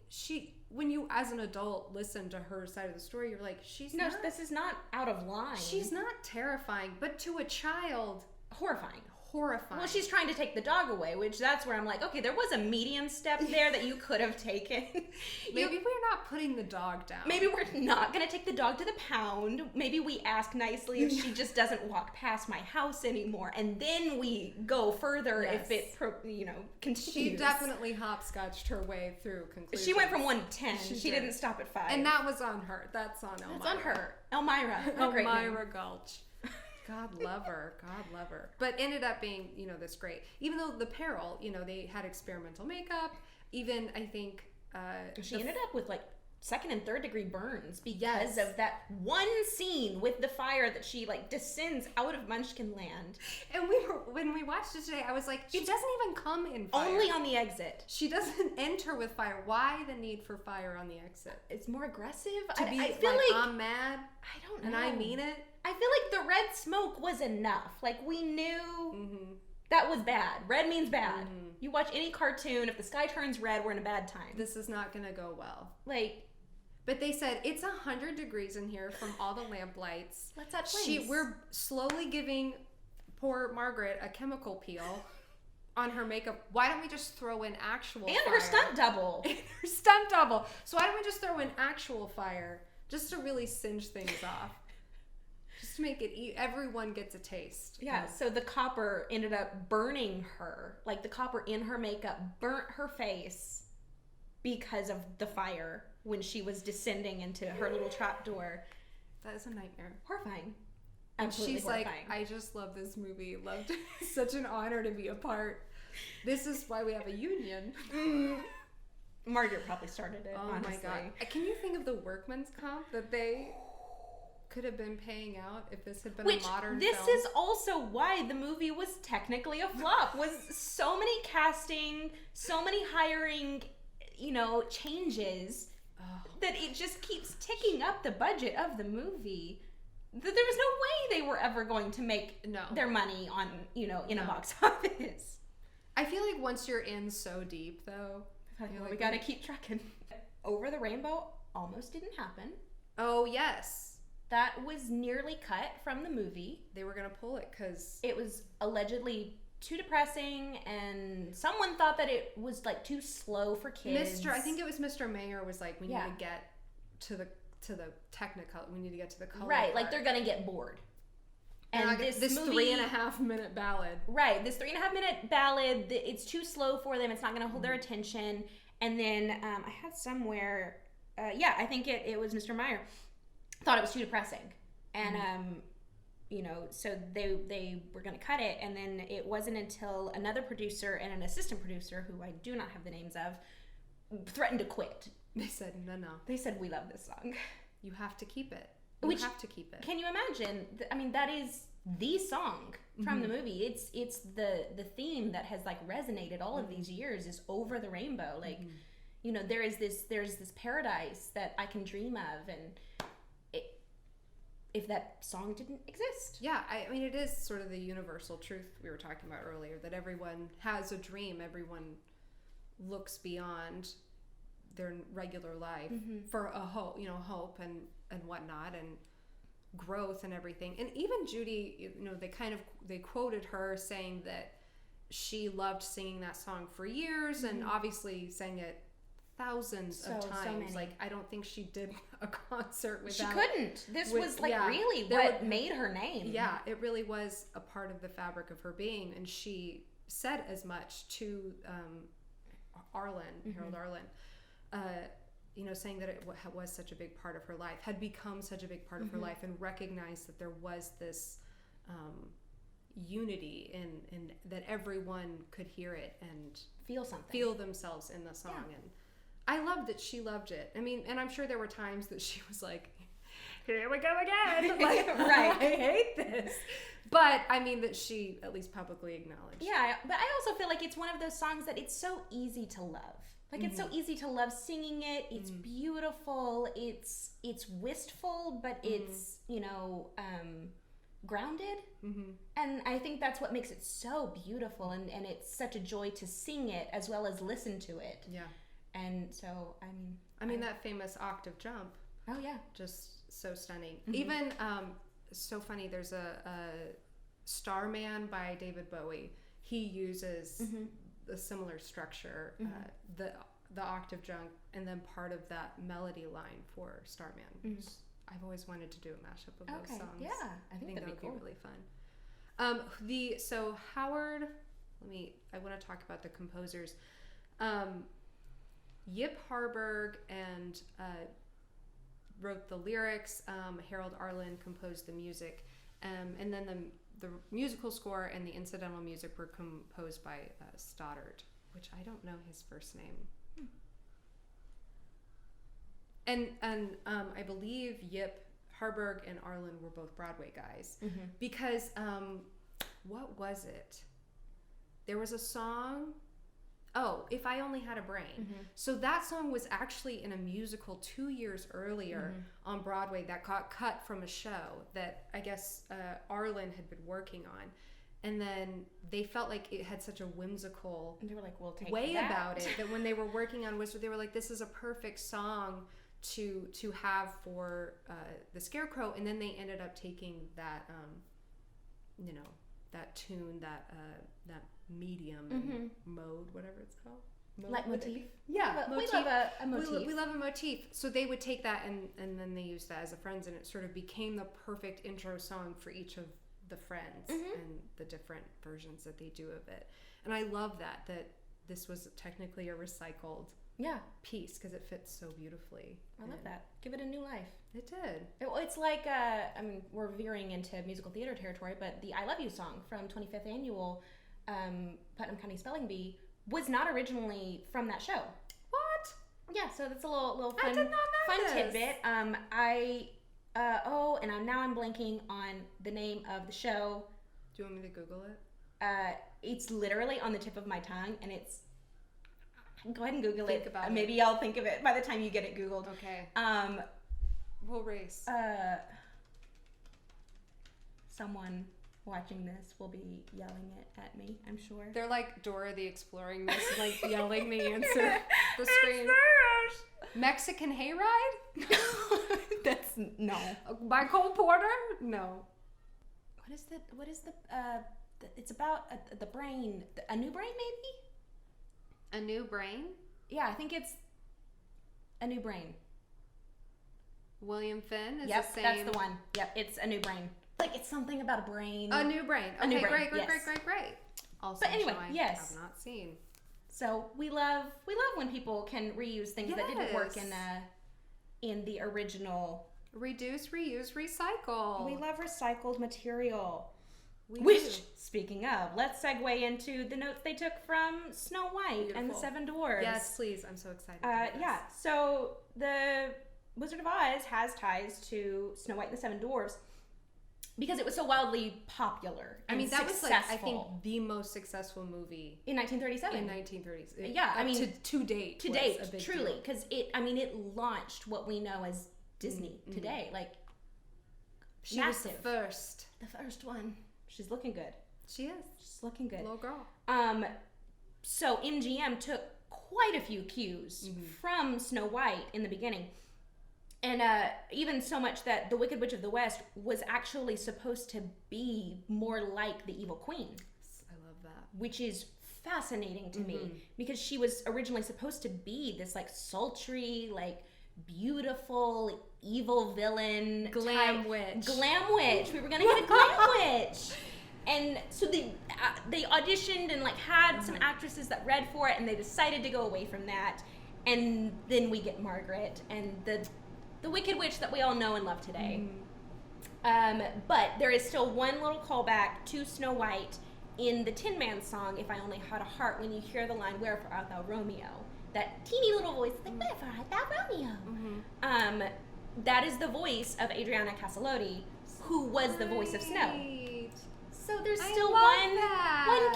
Speaker 1: when you as an adult listen to her side of the story, you're like,
Speaker 2: this is not out of line.
Speaker 1: She's not terrifying, but to a child,
Speaker 2: horrifying.
Speaker 1: Well,
Speaker 2: she's trying to take the dog away, which that's where I'm like, okay, there was a medium step there that you could have taken.
Speaker 1: Maybe we're not putting the dog down.
Speaker 2: Maybe we're not going to take the dog to the pound. Maybe we ask nicely if she just doesn't walk past my house anymore, and then we go further if it, continues.
Speaker 1: She definitely hopscotched her way through conclusions.
Speaker 2: She went from 1 to 10. She didn't stop at 5.
Speaker 1: And that was on her. That's on Elmira.
Speaker 2: That's on her. Elmira.
Speaker 1: Elmira Gulch. God love her. But ended up being, this great. Even though the peril, they had experimental makeup. Even, I think...
Speaker 2: she ended up with, like, 2nd and 3rd degree burns because of that one scene with the fire that she, like, descends out of Munchkin Land.
Speaker 1: And when we watched it today, I was like, she doesn't even come in fire.
Speaker 2: Only on the exit.
Speaker 1: She doesn't enter with fire. Why the need for fire on the exit?
Speaker 2: It's more aggressive.
Speaker 1: I feel like I'm mad.
Speaker 2: I don't know.
Speaker 1: And I mean it.
Speaker 2: I feel like the red smoke was enough. Like, we knew that was bad. Red means bad. You watch any cartoon, if the sky turns red, we're in a bad time.
Speaker 1: This is not going to go well.
Speaker 2: Like...
Speaker 1: But they said, it's 100 degrees in here from all the lamp lights.
Speaker 2: What's that place?
Speaker 1: We're slowly giving poor Margaret a chemical peel on her makeup. Why don't we just throw in actual fire?
Speaker 2: And her stunt double.
Speaker 1: So why don't we just throw in actual fire just to really singe things off? Just to make it, everyone gets a taste.
Speaker 2: Yeah, so the copper ended up burning her. Like, the copper in her makeup burnt her face because of the fire when she was descending into her little trapdoor.
Speaker 1: That is a nightmare.
Speaker 2: Horrifying.
Speaker 1: Absolutely horrifying. Like, I just love this movie. Loved it. Such an honor to be a part. This is why we have a union.
Speaker 2: Margaret probably started it, honestly.
Speaker 1: My God. Can you think of the workman's comp that they could have been paying out if this had been a modern
Speaker 2: this
Speaker 1: film?
Speaker 2: Is also why the movie was technically a flop. Was so many casting, so many hiring, changes that it just keeps ticking up the budget of the movie. There was no way they were ever going to make their money on, in a box office.
Speaker 1: I feel like once you're in so deep, though,
Speaker 2: we gotta keep trucking. Over the Rainbow almost didn't happen.
Speaker 1: Oh, yes.
Speaker 2: That was nearly cut from the movie.
Speaker 1: They were gonna pull it because
Speaker 2: it was allegedly too depressing, and someone thought that it was like too slow for kids.
Speaker 1: I think it was Mr. Mayer was like, we need to get to the technicolor. We need to get to the color.
Speaker 2: Right,
Speaker 1: part.
Speaker 2: like they're gonna get bored.
Speaker 1: And this movie, 3.5 minute ballad.
Speaker 2: Right, this 3.5 minute ballad. It's too slow for them. It's not gonna hold their attention. And then I had somewhere, I think it was Mr. Mayer thought it was too depressing, and so they were going to cut it, and then it wasn't until another producer and an assistant producer, who I do not have the names of, threatened to quit.
Speaker 1: They said, no.
Speaker 2: They said, we love this song.
Speaker 1: You have to keep it. Have to keep it.
Speaker 2: Can you imagine? I mean, that is the song from the movie. It's the theme that has like resonated all of these years is Over the Rainbow. Like, there's this paradise that I can dream of, and if that song didn't exist.
Speaker 1: Yeah, I mean, it is sort of the universal truth we were talking about earlier, that everyone has a dream, everyone looks beyond their regular life for a hope, hope and whatnot, and growth and everything. And even Judy, they quoted her saying that she loved singing that song for years and obviously sang it thousands of times. So like, I don't think she did a concert without.
Speaker 2: She couldn't. This was really what made her name.
Speaker 1: Yeah, it really was a part of the fabric of her being, and she said as much to Harold Arlen, saying that it was such a big part of her life, had become such a big part of her life, and recognized that there was this unity in that everyone could hear it and
Speaker 2: feel something,
Speaker 1: feel themselves in the song. And I loved that she loved it. I mean, and I'm sure there were times that she was like, here we go again. Like, right. I hate this. But I mean, that she at least publicly acknowledged.
Speaker 2: Yeah, but I also feel like it's one of those songs that it's so easy to love. Like, it's so easy to love singing it. It's beautiful. It's wistful, but it's, grounded. And I think that's what makes it so beautiful. And it's such a joy to sing it as well as listen to it.
Speaker 1: Yeah.
Speaker 2: And so, I mean,
Speaker 1: that famous octave jump.
Speaker 2: Oh, yeah.
Speaker 1: Just so stunning. Even, so funny, there's a Starman by David Bowie. He uses a similar structure, the octave jump, and then part of that melody line for Starman. I've always wanted to do a mashup of those songs.
Speaker 2: Yeah, I think that would
Speaker 1: be really fun. So Howard, I want to talk about the composers. Yip Harburg and wrote the lyrics. Harold Arlen composed the music, and then the musical score and the incidental music were composed by Stoddard, which I don't know his first name. And I believe Yip Harburg and Arlen were both Broadway guys, because what was it? There was a song. Oh, If I Only Had a Brain. So that song was actually in a musical 2 years earlier on Broadway that got cut from a show that I guess Arlen had been working on. And then they felt like it had such a whimsical
Speaker 2: and they were like, we'll take
Speaker 1: way
Speaker 2: that.
Speaker 1: about it, that when they were working on Wizard, they were like, this is a perfect song to have for the Scarecrow. And then they ended up taking that, that tune, that medium and mode, whatever it's called.
Speaker 2: Leitmotif.
Speaker 1: Yeah,
Speaker 2: we love a motif.
Speaker 1: We love a motif. So they would take that and then they used that as a Friends, and it sort of became the perfect intro song for each of the Friends and the different versions that they do of it. And I love that this was technically a recycled piece, because it fits so beautifully.
Speaker 2: I love that. Give it a new life.
Speaker 1: It did.
Speaker 2: It's like, we're veering into musical theater territory, but the I Love You song from 25th Annual Putnam County Spelling Bee was not originally from that show.
Speaker 1: What?
Speaker 2: Yeah, so that's a little fun,
Speaker 1: I did not know
Speaker 2: fun
Speaker 1: this.
Speaker 2: tidbit. Now I'm blanking on the name of the show.
Speaker 1: Do you want me to Google it?
Speaker 2: It's literally on the tip of my tongue, and it's. Go ahead and Google
Speaker 1: Think
Speaker 2: it.
Speaker 1: about
Speaker 2: Maybe I'll think of it by the time you get it Googled.
Speaker 1: Okay. We'll race.
Speaker 2: Someone watching this will be yelling it at me, I'm sure.
Speaker 1: They're like Dora the Exploring this, like yelling the answer. The screen. Mexican Hayride?
Speaker 2: That's no.
Speaker 1: By Cole Porter? No.
Speaker 2: What is the it's about the brain. A New Brain, maybe?
Speaker 1: A New Brain?
Speaker 2: Yeah, I think it's A New Brain.
Speaker 1: William Finn is
Speaker 2: the same. Yep, that's the one. Yep, it's A New Brain. Like, it's something about a brain.
Speaker 1: A New Brain. Okay,
Speaker 2: A New Brain.
Speaker 1: Great. Also,
Speaker 2: but anyway, yes.
Speaker 1: I have not seen.
Speaker 2: So we love when people can reuse things that didn't work in the original.
Speaker 1: Reduce, reuse, recycle.
Speaker 2: We love recycled material.
Speaker 1: Which,
Speaker 2: speaking of, let's segue into the notes they took from Snow White and the Seven Dwarfs.
Speaker 1: Yes, please. I'm so excited.
Speaker 2: Yeah. So the Wizard of Oz has ties to Snow White and the Seven Dwarfs because it was so wildly popular.
Speaker 1: I mean, that
Speaker 2: successful.
Speaker 1: was like, I think, the most successful movie
Speaker 2: in 1937.
Speaker 1: In 1930s.
Speaker 2: Yeah, I mean,
Speaker 1: to date.
Speaker 2: To date, truly, because it launched what we know as Disney today. Like,
Speaker 1: She was the first.
Speaker 2: The first one. She's looking good.
Speaker 1: She is.
Speaker 2: She's looking good.
Speaker 1: Little girl.
Speaker 2: So MGM took quite a few cues from Snow White in the beginning. And even so much that the Wicked Witch of the West was actually supposed to be more like the Evil Queen.
Speaker 1: I love that.
Speaker 2: Which is fascinating to me because she was originally supposed to be this like sultry, like beautiful, evil villain.
Speaker 1: Glam witch.
Speaker 2: Glam witch. We were going to get a glam witch. And so they auditioned and like had some actresses that read for it, and they decided to go away from that. And then we get Margaret and the Wicked Witch that we all know and love today. But there is still one little callback to Snow White in the Tin Man song, If I Only Had a Heart, when you hear the line, Wherefore art thou Romeo? That teeny little voice, like, Wherefore art thou Romeo? That is the voice of Adriana Caselotti, who was the voice of Snow. So there's still one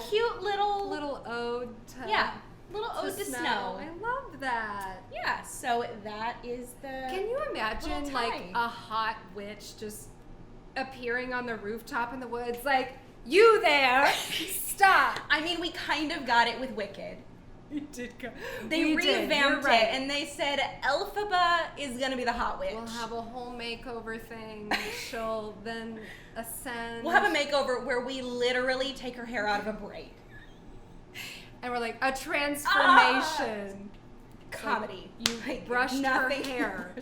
Speaker 2: cute little
Speaker 1: ode to
Speaker 2: little ode to Snow.
Speaker 1: I love that.
Speaker 2: Yeah, so that is the.
Speaker 1: Can you imagine like a hot witch just appearing on the rooftop in the woods, like, you there, stop.
Speaker 2: I mean, we kind of got it with Wicked.
Speaker 1: You did go.
Speaker 2: They revamped it, and they said Elphaba is gonna be the hot witch.
Speaker 1: We'll have a whole makeover thing. She'll then ascend.
Speaker 2: We'll have a makeover where we literally take her hair out of a braid.
Speaker 1: And we're like, a transformation.
Speaker 2: Comedy.
Speaker 1: You brushed her hair.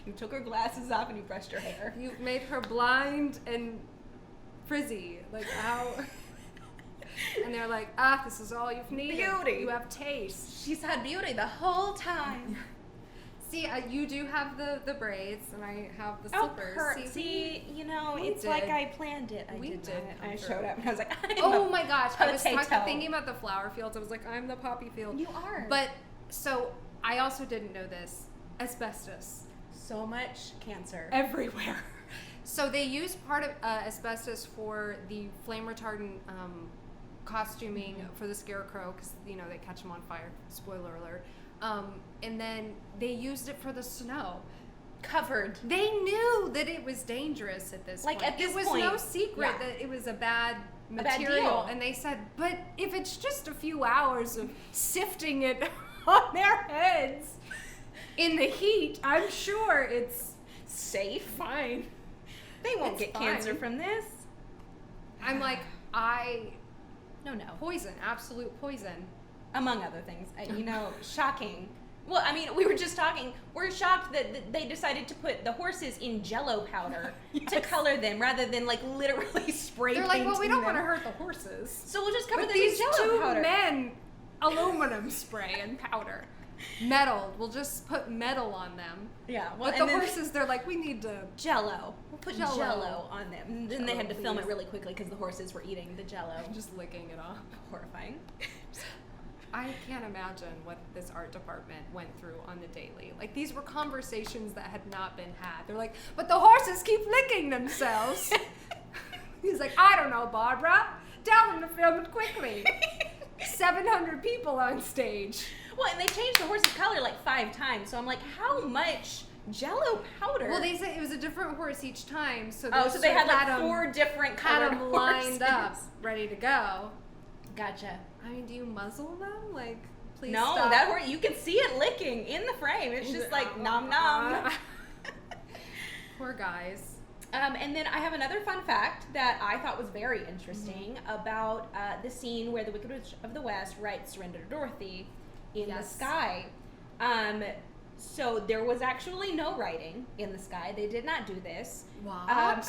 Speaker 2: You took her glasses off and you brushed her hair.
Speaker 1: You made her blind and frizzy. Like, how? And they're like, this is all you've needed.
Speaker 2: Beauty.
Speaker 1: You have taste.
Speaker 2: She's had beauty the whole time.
Speaker 1: See, you do have the braids, and I have the slippers.
Speaker 2: See, you know, it's like I planned it. I did. I showed up, and I was like,
Speaker 1: oh my gosh. I was thinking about the flower fields. I was like, I'm the poppy field.
Speaker 2: You are.
Speaker 1: But, so, I also didn't know this. Asbestos.
Speaker 2: So much cancer.
Speaker 1: Everywhere. So they use part of asbestos for the flame retardant costuming for the Scarecrow, because, you know, they catch him on fire. Spoiler alert. And then they used it for the snow.
Speaker 2: Covered.
Speaker 1: They knew that it was dangerous at this point.
Speaker 2: At this point.
Speaker 1: It was no secret that it was a bad material. And they said, but if it's just a few hours of sifting it on their heads in the heat, I'm sure it's
Speaker 2: safe.
Speaker 1: Fine.
Speaker 2: They won't get cancer from this.
Speaker 1: I'm like,
Speaker 2: No.
Speaker 1: Poison. Absolute poison.
Speaker 2: Among other things. You know, shocking. Well, I mean, we were just talking. We're shocked that they decided to put the horses in Jell-O powder to color them rather than, like, literally spray painting them.
Speaker 1: They're like, well, we don't want to hurt the horses.
Speaker 2: So we'll just cover them
Speaker 1: these
Speaker 2: in Jell-O powder.
Speaker 1: Two men, aluminum spray and powder. Metal. We'll just put metal on them.
Speaker 2: Yeah. Well,
Speaker 1: but the horses, they're like, we need to...
Speaker 2: Jell-O. We'll put Jell-O on them. And then they had to film it really quickly because the horses were eating the Jell-O.
Speaker 1: Just licking it off.
Speaker 2: Horrifying.
Speaker 1: I can't imagine what this art department went through on the daily. Like, these were conversations that had not been had. They're like, but the horses keep licking themselves. He's like, I don't know, Barbara. Tell them to film it quickly. 700 people on stage.
Speaker 2: Well, and they changed the horse's color like 5 times. So I'm like, how much Jell-O powder?
Speaker 1: Well, they said it was a different horse each time. So
Speaker 2: so they had like 4 different colored
Speaker 1: horses lined up, ready to go.
Speaker 2: Gotcha.
Speaker 1: I mean, do you muzzle them? Like, please
Speaker 2: no,
Speaker 1: stop.
Speaker 2: that horse, you can see it licking in the frame. It's just like nom nom.
Speaker 1: Poor guys.
Speaker 2: And then I have another fun fact that I thought was very interesting about the scene where the Wicked Witch of the West writes Surrender to Dorothy in the sky. So there was actually no writing in the sky. They did not do this.
Speaker 1: What?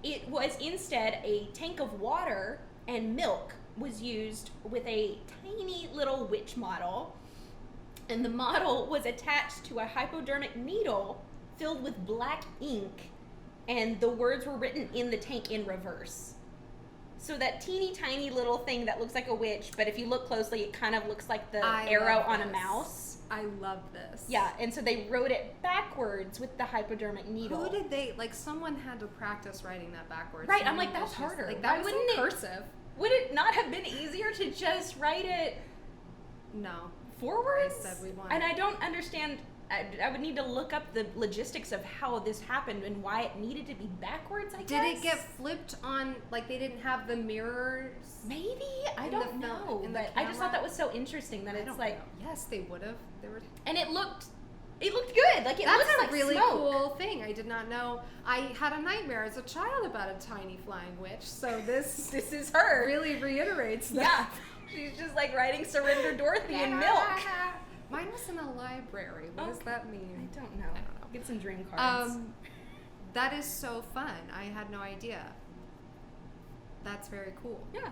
Speaker 2: It was instead a tank of water and milk was used with a tiny little witch model. And the model was attached to a hypodermic needle filled with black ink. And the words were written in the tank in reverse. So that teeny tiny little thing that looks like a witch, but if you look closely, it kind of looks like the arrow on a mouse.
Speaker 1: I love this.
Speaker 2: Yeah, and so they wrote it backwards with the hypodermic needle.
Speaker 1: Who did they, like, someone had to practice writing that backwards.
Speaker 2: Right, I'm like, that's harder.
Speaker 1: Like, that wasn't cursive.
Speaker 2: Would it not have been easier to just write it
Speaker 1: no
Speaker 2: forwards?
Speaker 1: They said we wanted.
Speaker 2: And I don't understand I would need to look up the logistics of how this happened and why it needed to be backwards, I guess.
Speaker 1: Did it get flipped on, like they didn't have the mirrors?
Speaker 2: Maybe. I don't know. But I just thought that was so interesting that it's like...
Speaker 1: Know. Yes, they would have.
Speaker 2: And it looked good. Like, it looks like
Speaker 1: really
Speaker 2: smoke.
Speaker 1: Cool thing. I did not know. I had a nightmare as a child about a tiny flying witch, so this
Speaker 2: is her.
Speaker 1: Really reiterates that.
Speaker 2: Yeah. She's just like writing Surrender Dorothy in milk.
Speaker 1: Mine was in a library. What does that mean?
Speaker 2: I don't know. Get some dream cards.
Speaker 1: That is so fun. I had no idea. That's very cool.
Speaker 2: Yeah.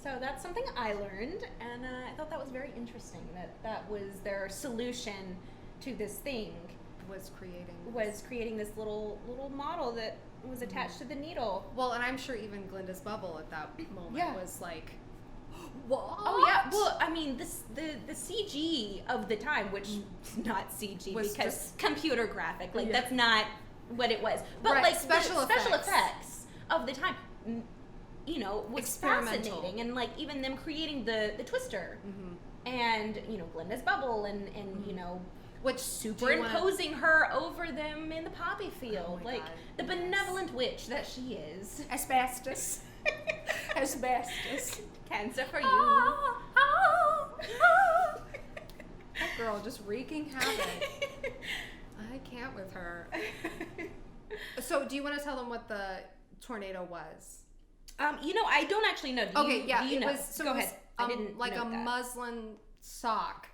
Speaker 2: So that's something I learned, and I thought that was very interesting. That was their solution to this thing.
Speaker 1: Was
Speaker 2: creating this little model that was attached to the needle.
Speaker 1: Well, and I'm sure even Glinda's bubble at that moment was like, what?
Speaker 2: Oh yeah. Well, I mean, the CG of the time, which not CG was because just computer graphic, like that's not what it was. But like special effects of the time, you know, was fascinating, and like even them creating the twister, and you know Glinda's bubble, and you know. Which superimposing her over them in the poppy field, like the benevolent witch that she is.
Speaker 1: Asbestos. Asbestos.
Speaker 2: Cancer for you.
Speaker 1: That girl just wreaking havoc. I can't with her. So, do you want to tell them what the tornado was?
Speaker 2: You know, I don't actually know. Do you know?
Speaker 1: Go ahead. I didn't like a muslin sock.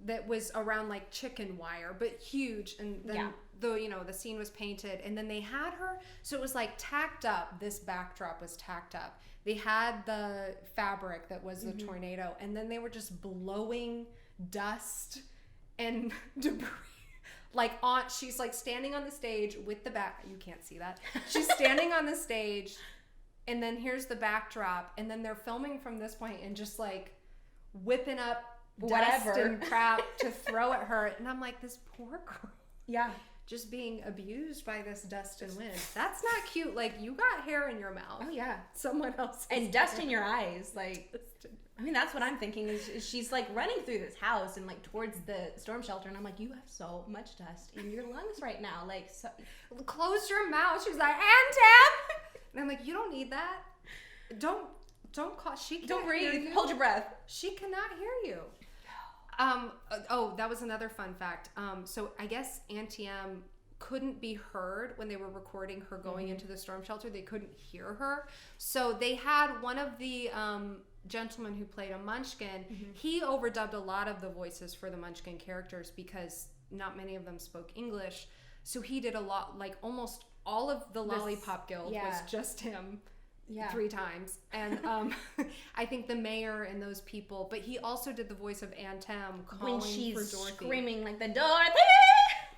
Speaker 1: That was around like chicken wire, but huge. And then the scene was painted, and then they had her, so it was like tacked up. This backdrop was tacked up. They had the fabric that was the tornado, and then they were just blowing dust and debris. She's like standing on the stage with the you can't see that. She's standing on the stage, and then here's the backdrop, and then they're filming from this point and just like whipping up dust and crap to throw at her, and I'm like, this poor girl, just being abused by this dust and wind. That's not cute. Like, you got hair in your mouth.
Speaker 2: Oh yeah,
Speaker 1: someone else
Speaker 2: and dust in your eyes. Like, I mean, that's what I'm thinking. Is she's like running through this house and like towards the storm shelter, and I'm like, you have so much dust in your lungs right now. Like, so
Speaker 1: close your mouth. She's like, Anthem, and I'm like, you don't need that. Don't call. She can't.
Speaker 2: Don't breathe.
Speaker 1: Hear you.
Speaker 2: Hold your breath.
Speaker 1: She cannot hear you. That was another fun fact. So I guess Auntie M couldn't be heard when they were recording her going into the storm shelter. They couldn't hear her. So they had one of the gentlemen who played a Munchkin. He overdubbed a lot of the voices for the Munchkin characters because not many of them spoke English. So he did a lot, like almost all of the Lollipop Guild was just him. 3 times, and I think the mayor and those people, but he also did the voice of Anthem calling
Speaker 2: when she's
Speaker 1: for Dorothy,
Speaker 2: screaming like the Dorothy.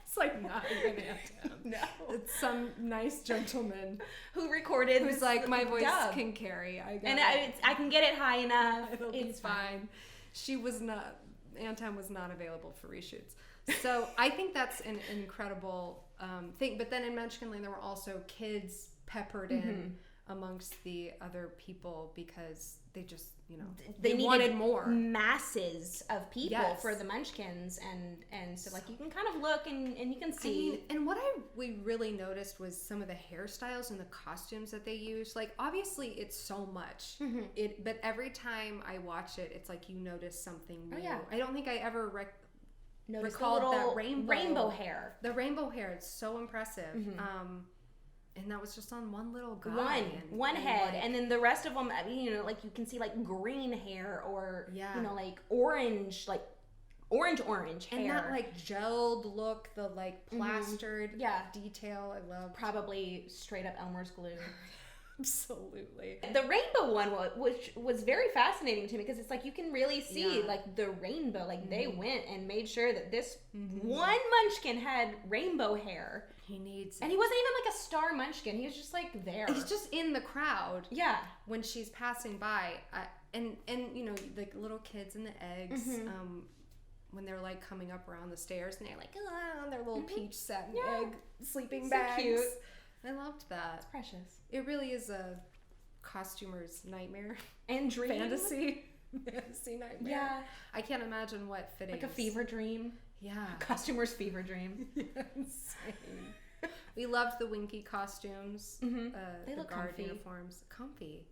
Speaker 1: It's like not even Anthem.
Speaker 2: No,
Speaker 1: it's some nice gentleman
Speaker 2: who recorded.
Speaker 1: Who's like, my voice can carry.
Speaker 2: I can get it high enough.
Speaker 1: It's fine. Anthem was not available for reshoots. So I think that's an incredible thing. But then in Munchkinland, there were also kids peppered in amongst the other people because they just, they wanted more
Speaker 2: masses of people for the Munchkins, and so like you can kind of look and you can see.
Speaker 1: And what we really noticed was some of the hairstyles and the costumes that they used. Like, obviously it's so much, but every time I watch it, it's like you notice something new. I don't think I ever recalled that
Speaker 2: rainbow hair.
Speaker 1: The rainbow hair, it's so impressive. And that was just on one little guy.
Speaker 2: One head. And then the rest of them, like you can see like green hair or, like orange hair.
Speaker 1: And that like gelled look, the like plastered detail. I love.
Speaker 2: Probably straight up Elmer's glue.
Speaker 1: Absolutely.
Speaker 2: The rainbow one, which was very fascinating to me because it's like you can really see like the rainbow. Like they went and made sure that this one Munchkin had rainbow hair.
Speaker 1: He needs it.
Speaker 2: And he wasn't even like a star Munchkin. He was just like there.
Speaker 1: He's just in the crowd.
Speaker 2: Yeah.
Speaker 1: When she's passing by. And like little kids and the eggs, when they're like coming up around the stairs and they're like, on their little peach satin egg sleeping bags.
Speaker 2: So cute.
Speaker 1: I loved that.
Speaker 2: It's precious.
Speaker 1: It really is a costumer's nightmare.
Speaker 2: And dream.
Speaker 1: Fantasy. fantasy nightmare.
Speaker 2: Yeah.
Speaker 1: I can't imagine what fittings.
Speaker 2: Like a fever dream.
Speaker 1: Yeah.
Speaker 2: A costumer's fever dream.
Speaker 1: Insane. We loved the Winky costumes.
Speaker 2: Mm-hmm. They
Speaker 1: the
Speaker 2: look
Speaker 1: guard
Speaker 2: comfy.
Speaker 1: uniforms. Comfy.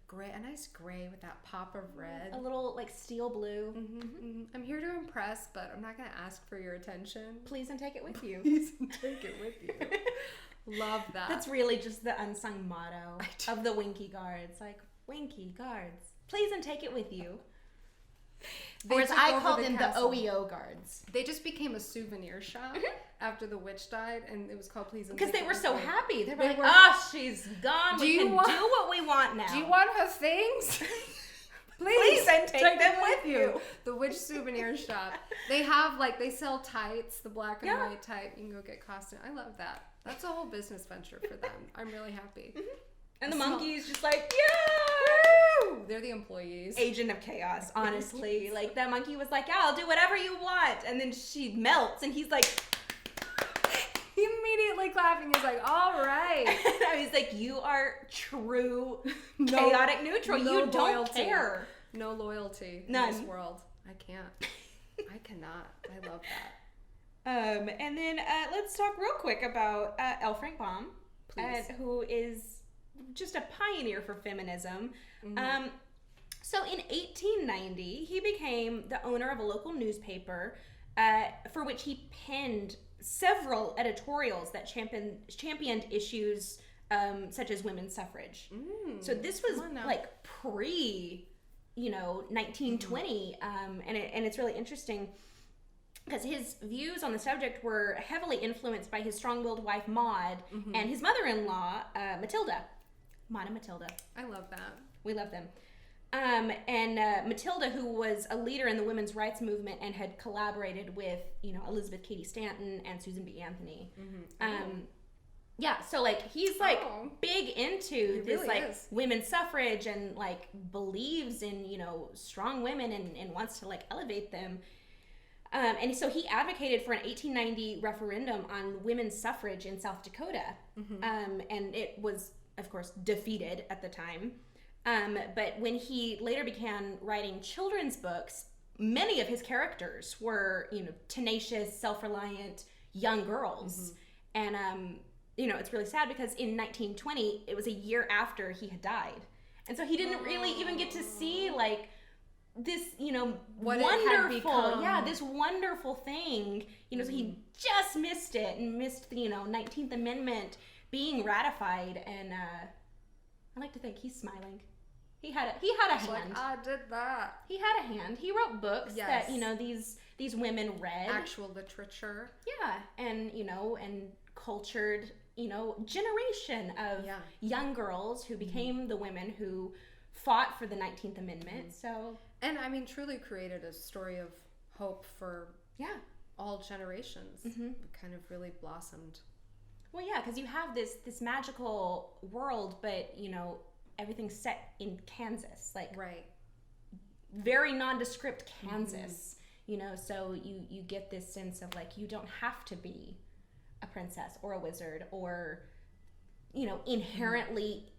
Speaker 1: Gray, a nice gray with that pop of red.
Speaker 2: A little like steel blue.
Speaker 1: Mm-hmm, mm-hmm. I'm here to impress, but I'm not going to ask for your attention.
Speaker 2: Please and take it with you.
Speaker 1: Please take it with you. Love that.
Speaker 2: That's really just the unsung motto of the Winky Guards. Like, Winky Guards, please and take it with you. Or as I call them, the OEO Guards.
Speaker 1: They just became a souvenir shop after the witch died, and it was called Please and
Speaker 2: Because
Speaker 1: Take
Speaker 2: they
Speaker 1: It
Speaker 2: were
Speaker 1: With
Speaker 2: so
Speaker 1: You.
Speaker 2: happy. They were
Speaker 1: They
Speaker 2: like,
Speaker 1: were-
Speaker 2: oh, she's gone. We can do what we want now.
Speaker 1: Do you want her things?
Speaker 2: Please and take them with you.
Speaker 1: The witch souvenir shop. They have they sell tights, the black and white type. You can go get costume. I love that. That's a whole business venture for them. I'm really happy.
Speaker 2: And the
Speaker 1: Smell-
Speaker 2: monkey's just like, yeah!
Speaker 1: Woo! They're the employees.
Speaker 2: Agent of chaos, honestly. Like, that monkey was like, yeah, I'll do whatever you want. And then she melts, and he's like...
Speaker 1: He immediately clapping. He's like, all right.
Speaker 2: I was like, you are true chaotic neutral.
Speaker 1: no
Speaker 2: You don't
Speaker 1: loyalty.
Speaker 2: care.
Speaker 1: No loyalty
Speaker 2: None.
Speaker 1: in this world. I can't. I cannot. I love that.
Speaker 2: And then let's talk real quick about L. Frank Baum,
Speaker 1: Please.
Speaker 2: who is just a pioneer for feminism.
Speaker 1: Mm-hmm.
Speaker 2: So in 1890, he became the owner of a local newspaper for which he penned several editorials that championed issues such as women's suffrage. So this was like pre, 1920, and it's really interesting because his views on the subject were heavily influenced by his strong-willed wife Maud and his mother-in-law Matilda. Maud and Matilda.
Speaker 1: I love that.
Speaker 2: We love them. And Matilda, who was a leader in the women's rights movement and had collaborated with, Elizabeth Cady Stanton and Susan B. Anthony. Yeah, so he's big into this
Speaker 1: really is.
Speaker 2: women's suffrage and believes in, strong women and wants to elevate them. And so he advocated for an 1890 referendum on women's suffrage in South Dakota. And it was, of course, defeated at the time. But when he later began writing children's books, many of his characters were, tenacious, self-reliant young girls. And, it's really sad because in 1920, it was a year after he had died. And so he didn't really even get to see, this,
Speaker 1: What it had
Speaker 2: wonderful,
Speaker 1: become.
Speaker 2: this wonderful thing. So he just missed it and missed the, 19th Amendment being ratified. And I like to think he's smiling. He had a hand.
Speaker 1: I did that.
Speaker 2: He had a hand. He wrote books
Speaker 1: Yes.
Speaker 2: that these women read.
Speaker 1: Actual literature.
Speaker 2: Yeah, and and cultured generation of young girls who became the women who fought for the 19th Amendment. So
Speaker 1: And truly created a story of hope for all generations. Kind of really blossomed.
Speaker 2: Well, yeah, because you have this magical world, but everything's set in Kansas,
Speaker 1: Right.
Speaker 2: very nondescript Kansas. So you get this sense of you don't have to be a princess or a wizard or inherently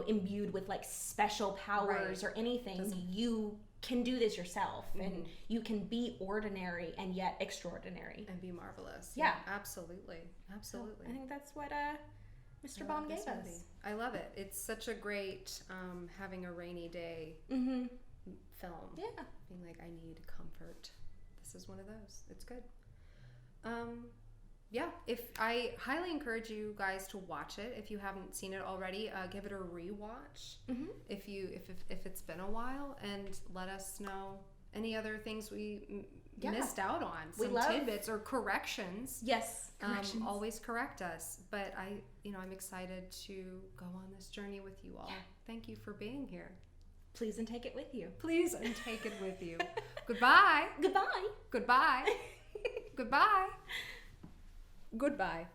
Speaker 2: imbued with special powers or anything. You can do this yourself and you can be ordinary and yet extraordinary
Speaker 1: And be marvelous.
Speaker 2: Yeah.
Speaker 1: Absolutely. Absolutely.
Speaker 2: So I think that's what Mr. Baum gave us.
Speaker 1: I love it. It's such a great having a rainy day film.
Speaker 2: Yeah.
Speaker 1: Being I need comfort. This is one of those. It's good. If I highly encourage you guys to watch it if you haven't seen it already, give it a rewatch if it's been a while, and let us know any other things we missed out on, some tidbits or corrections.
Speaker 2: Yes, corrections.
Speaker 1: Always correct us. But I'm excited to go on this journey with you all. Yeah. Thank you for being here.
Speaker 2: Please and take it with you.
Speaker 1: Please and take it with you. Goodbye.
Speaker 2: Goodbye.
Speaker 1: Goodbye. Goodbye. Goodbye.